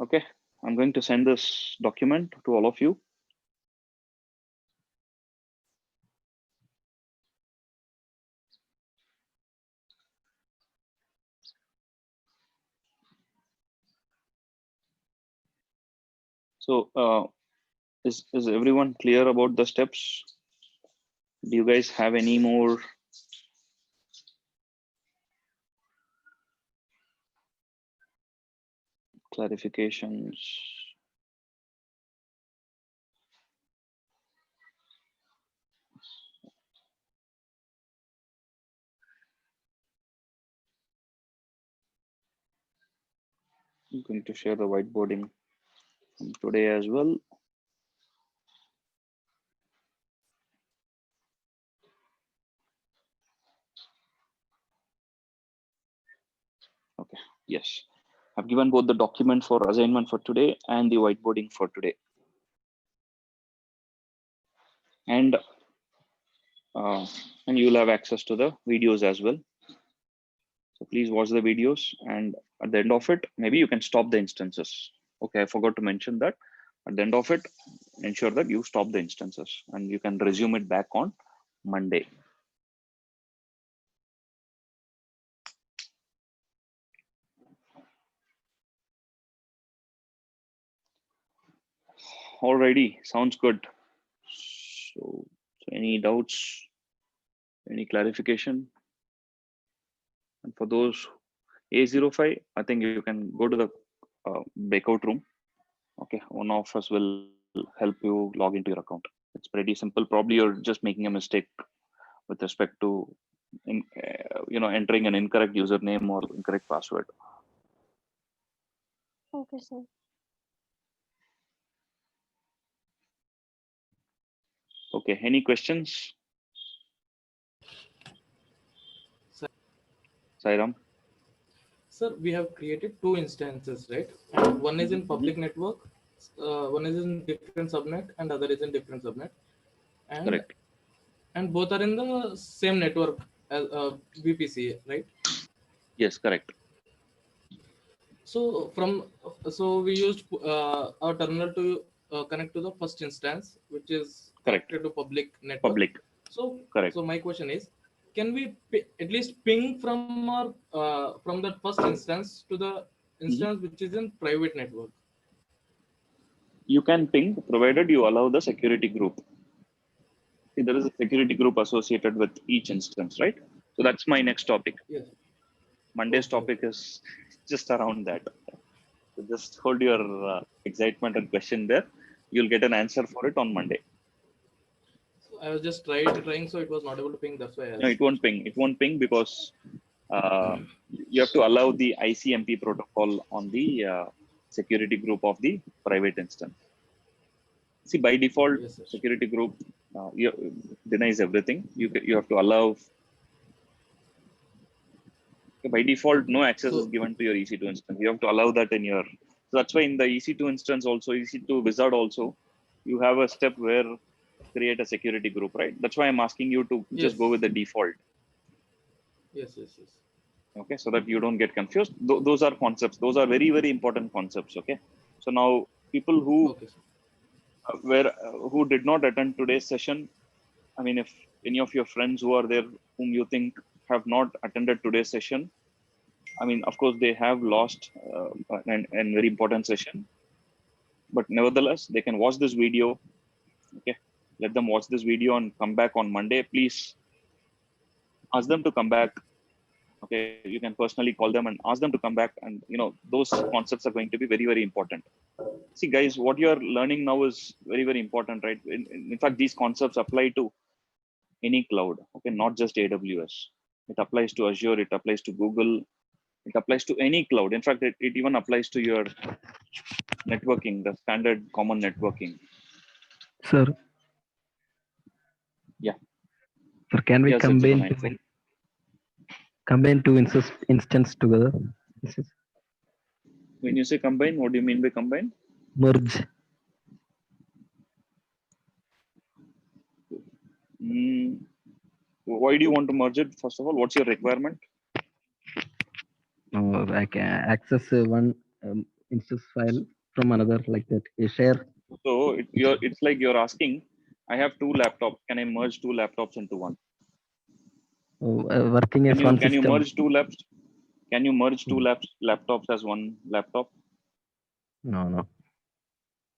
Okay, I'm going to send this document to all of you. So Is everyone clear about the steps? Do you guys have any more clarifications? I'm going to share the whiteboarding from today as well. Okay, yes. I've given both the document for assignment for today and the whiteboarding for today. And you'll have access to the videos as well. So please watch the videos, and at the end of it, maybe you can stop the instances. Okay, I forgot to mention that. At the end of it, ensure that you stop the instances and you can resume it back on Monday. Alrighty, sounds good. So any doubts, any clarification? And for those A05, I think you can go to the breakout room. Okay, one of us will help you log into your account. It's pretty simple. Probably you're just making a mistake with respect to entering an incorrect username or incorrect password. Okay, sir. Okay, any questions? Sairam? Sir, we have created two instances, right? And one is in public network, one is in different subnet, and other is in different subnet. And correct. And both are in the same network as VPC, right? Yes, correct. So we used our terminal to connect to the first instance, which is connected to public network. Public. So correct. So my question is, can we at least ping from our from that first instance to the instance which is in private network? You can ping, provided you allow the security group. See, there is a security group associated with each instance, right? So that's my next topic. Yes. Monday's topic is just around that. So just hold your excitement and question there. You'll get an answer for it on Monday. So I was just trying, so it was not able to ping. That's why I asked. No, it won't ping. It won't ping because you have to allow the ICMP protocol on the security group of the private instance. See, by default, Yes, security group denies everything. You have to allow. By default, no access is given to your EC2 instance. You have to allow that in your. So that's why in the EC2 instance also, EC2 wizard also, you have a step where create a security group, right? That's why I'm asking you to just go with the default. Yes. Okay, so that you don't get confused. Those are concepts. Those are very, very important concepts. Okay, so now people who who did not attend today's session, I mean, if any of your friends who are there whom you think have not attended today's session, I mean, of course, they have lost an very important session, but nevertheless, they can watch this video. Okay, let them watch this video and come back on Monday. Please ask them to come back. Okay, you can personally call them and ask them to come back, and those concepts are going to be very, very important. See, guys, what you are learning now is very, very important, right? In fact, these concepts apply to any cloud. Okay, not just AWS. It applies to Azure. It applies to Google. It applies to any cloud. In fact, it even applies to your networking, the standard common networking. Sir. Yeah. Sir, can we combine two instance together? When you say combine, what do you mean by combine? Merge. Why do you want to merge it? First of all, what's your requirement? I can access one instance file from another, like that. A share. So it's like you're asking, I have two laptops. Can I merge two laptops into one? Working as one Can system. you merge two laps? Can you merge two laptops as one laptop? No.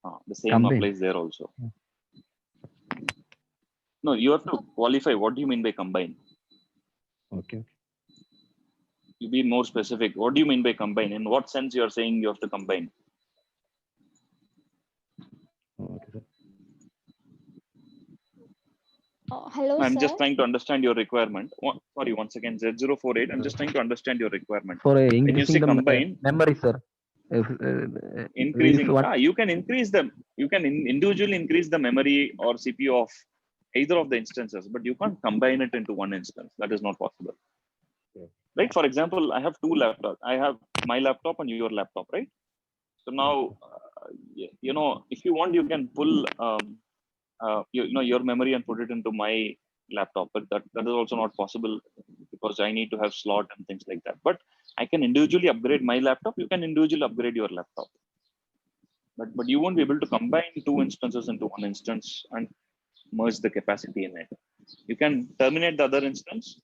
The same Combine. applies there also. No, you have to qualify. What do you mean by combine? Okay. You be more specific. What do you mean by combine? In what sense you are saying you have to combine? Okay, sir. Hello, I'm sir. just trying to understand your requirement. Sorry, once again, Z048. I'm just trying to understand your requirement. For When you increasing say the combine, memory, sir. If, increasing, one, you can increase them. You can individually increase the memory or CPU of either of the instances, but you can't combine it into one instance. That is not possible. Right? For example, I have two laptops. I have my laptop and your laptop, right? So now, if you want, you can pull, your memory and put it into my laptop, but that is also not possible because I need to have slot and things like that. But I can individually upgrade my laptop. You can individually upgrade your laptop, but you won't be able to combine two instances into one instance and merge the capacity in it. You can terminate the other instance,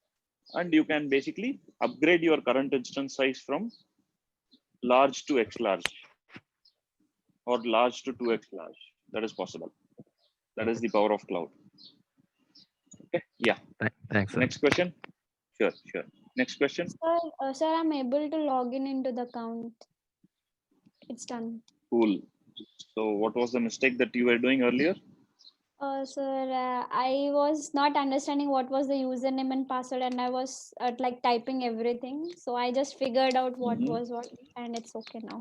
and you can basically upgrade your current instance size from large to X large or large to 2X large. That is possible. That is the power of cloud. Okay. Yeah. Thanks, sir. Next question. Sure. Next question. Sir, I'm able to log in into the account. It's done. Cool. So what was the mistake that you were doing earlier? Sir, I was not understanding what was the username and password, and I was like typing everything. So I just figured out what was what, and it's okay now.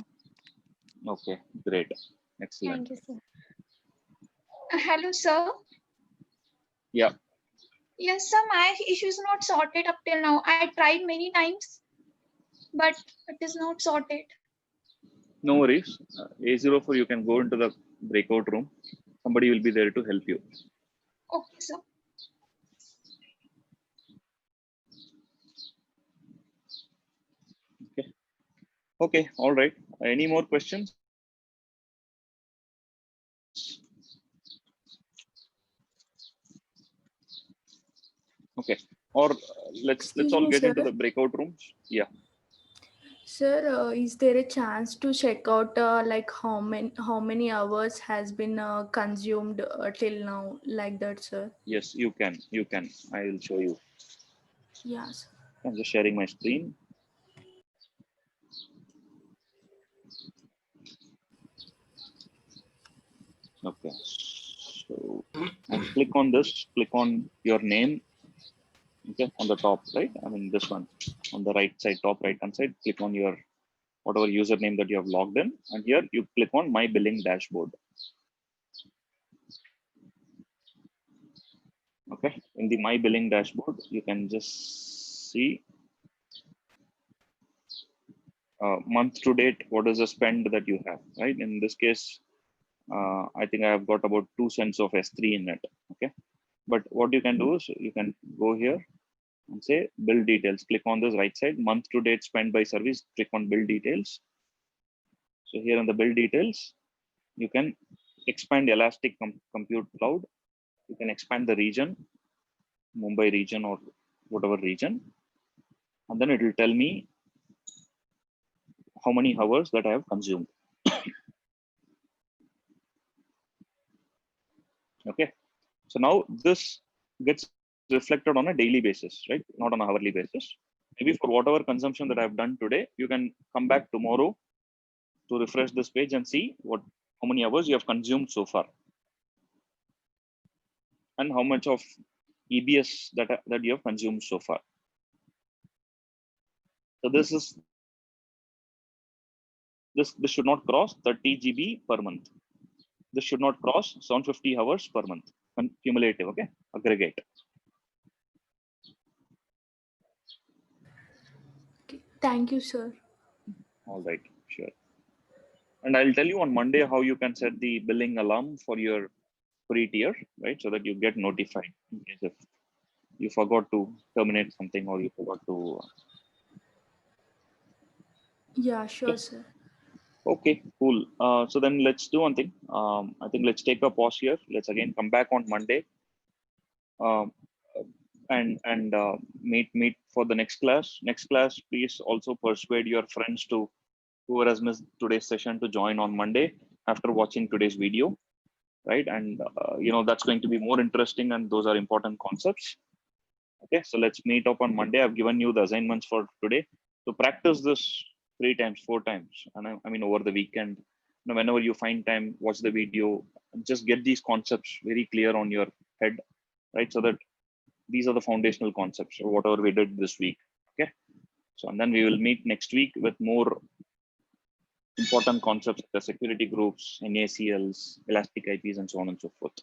Okay, great. Excellent. Thank you, sir. Hello, sir. Yeah. Yes, sir. My issue is not sorted up till now. I tried many times, but it is not sorted. No worries. A04, you can go into the breakout room. Somebody will be there to help you. Okay, sir. Okay. All right. Any more questions? Okay. Or let's all Me, get into sir. the breakout rooms. Yeah. Sir, is there a chance to check out like how many hours has been consumed till now, like that, sir? Yes, you can. I will show you. Yes. I'm just sharing my screen. Okay. So click on this. Click on your name. Okay, on the top, right? I mean this one on the right side, top right hand side. Click on your whatever username that you have logged in, and here you click on my billing dashboard. Okay, in the my billing dashboard, you can just see month to date, what is the spend that you have, right? In this case, I think I have got about 2 cents of S3 in it. Okay, but what you can do is you can go here and say bill details. Click on this right side, month to date spend by service. Click on bill details. So here in the bill details, you can expand Elastic Compute Cloud. You can expand the region, Mumbai region or whatever region, and then it will tell me how many hours that I have consumed. Okay, so now this gets reflected on a daily basis, right? Not on a hourly basis. Maybe for whatever consumption that I've done today, you can come back tomorrow to refresh this page and see how many hours you have consumed so far, and how much of EBS that you have consumed so far. So this should not cross 30 GB per month. This should not cross 750 hours per month. Cumulative, okay? Aggregate. Okay. Thank you, sir. All right, sure. And I'll tell you on Monday how you can set the billing alarm for your free tier, right? So that you get notified in case if you forgot to terminate something or you forgot to. Yeah, sure, Okay. sir. Okay, cool. So then let's do one thing. I think let's take a pause here. Let's again come back on Monday. And meet for the next class. Next class, please also persuade your friends to whoever has missed today's session to join on Monday. after watching today's video, right? And that's going to be more interesting, and those are important concepts. Okay, so let's meet up on Monday. I've given you the assignments for today. So practice this 3 times, 4 times, and I mean over the weekend. Whenever you find time, watch the video. Just get these concepts very clear on your head, right? So that these are the foundational concepts or whatever we did this week. Okay, so and then we will meet next week with more important concepts, the security groups, NACLs, elastic IPs, and so on and so forth.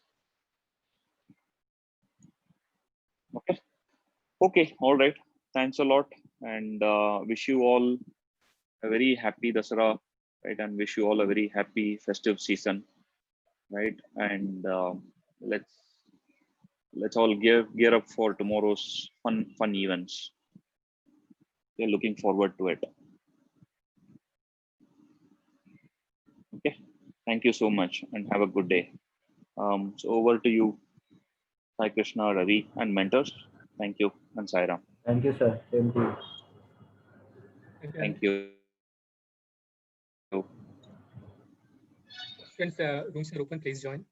Okay. Okay. All right. Thanks a lot, and wish you all a very happy Dasara, right? And wish you all a very happy festive season, right? And let's all gear up for tomorrow's fun events. We're looking forward to it. Okay. Thank you so much, and have a good day. So over to you, Sai Krishna, Ravi, and mentors. Thank you, and Sairam. Thank you, sir. Same to you. Thank you. Friends, rooms are open. Please join.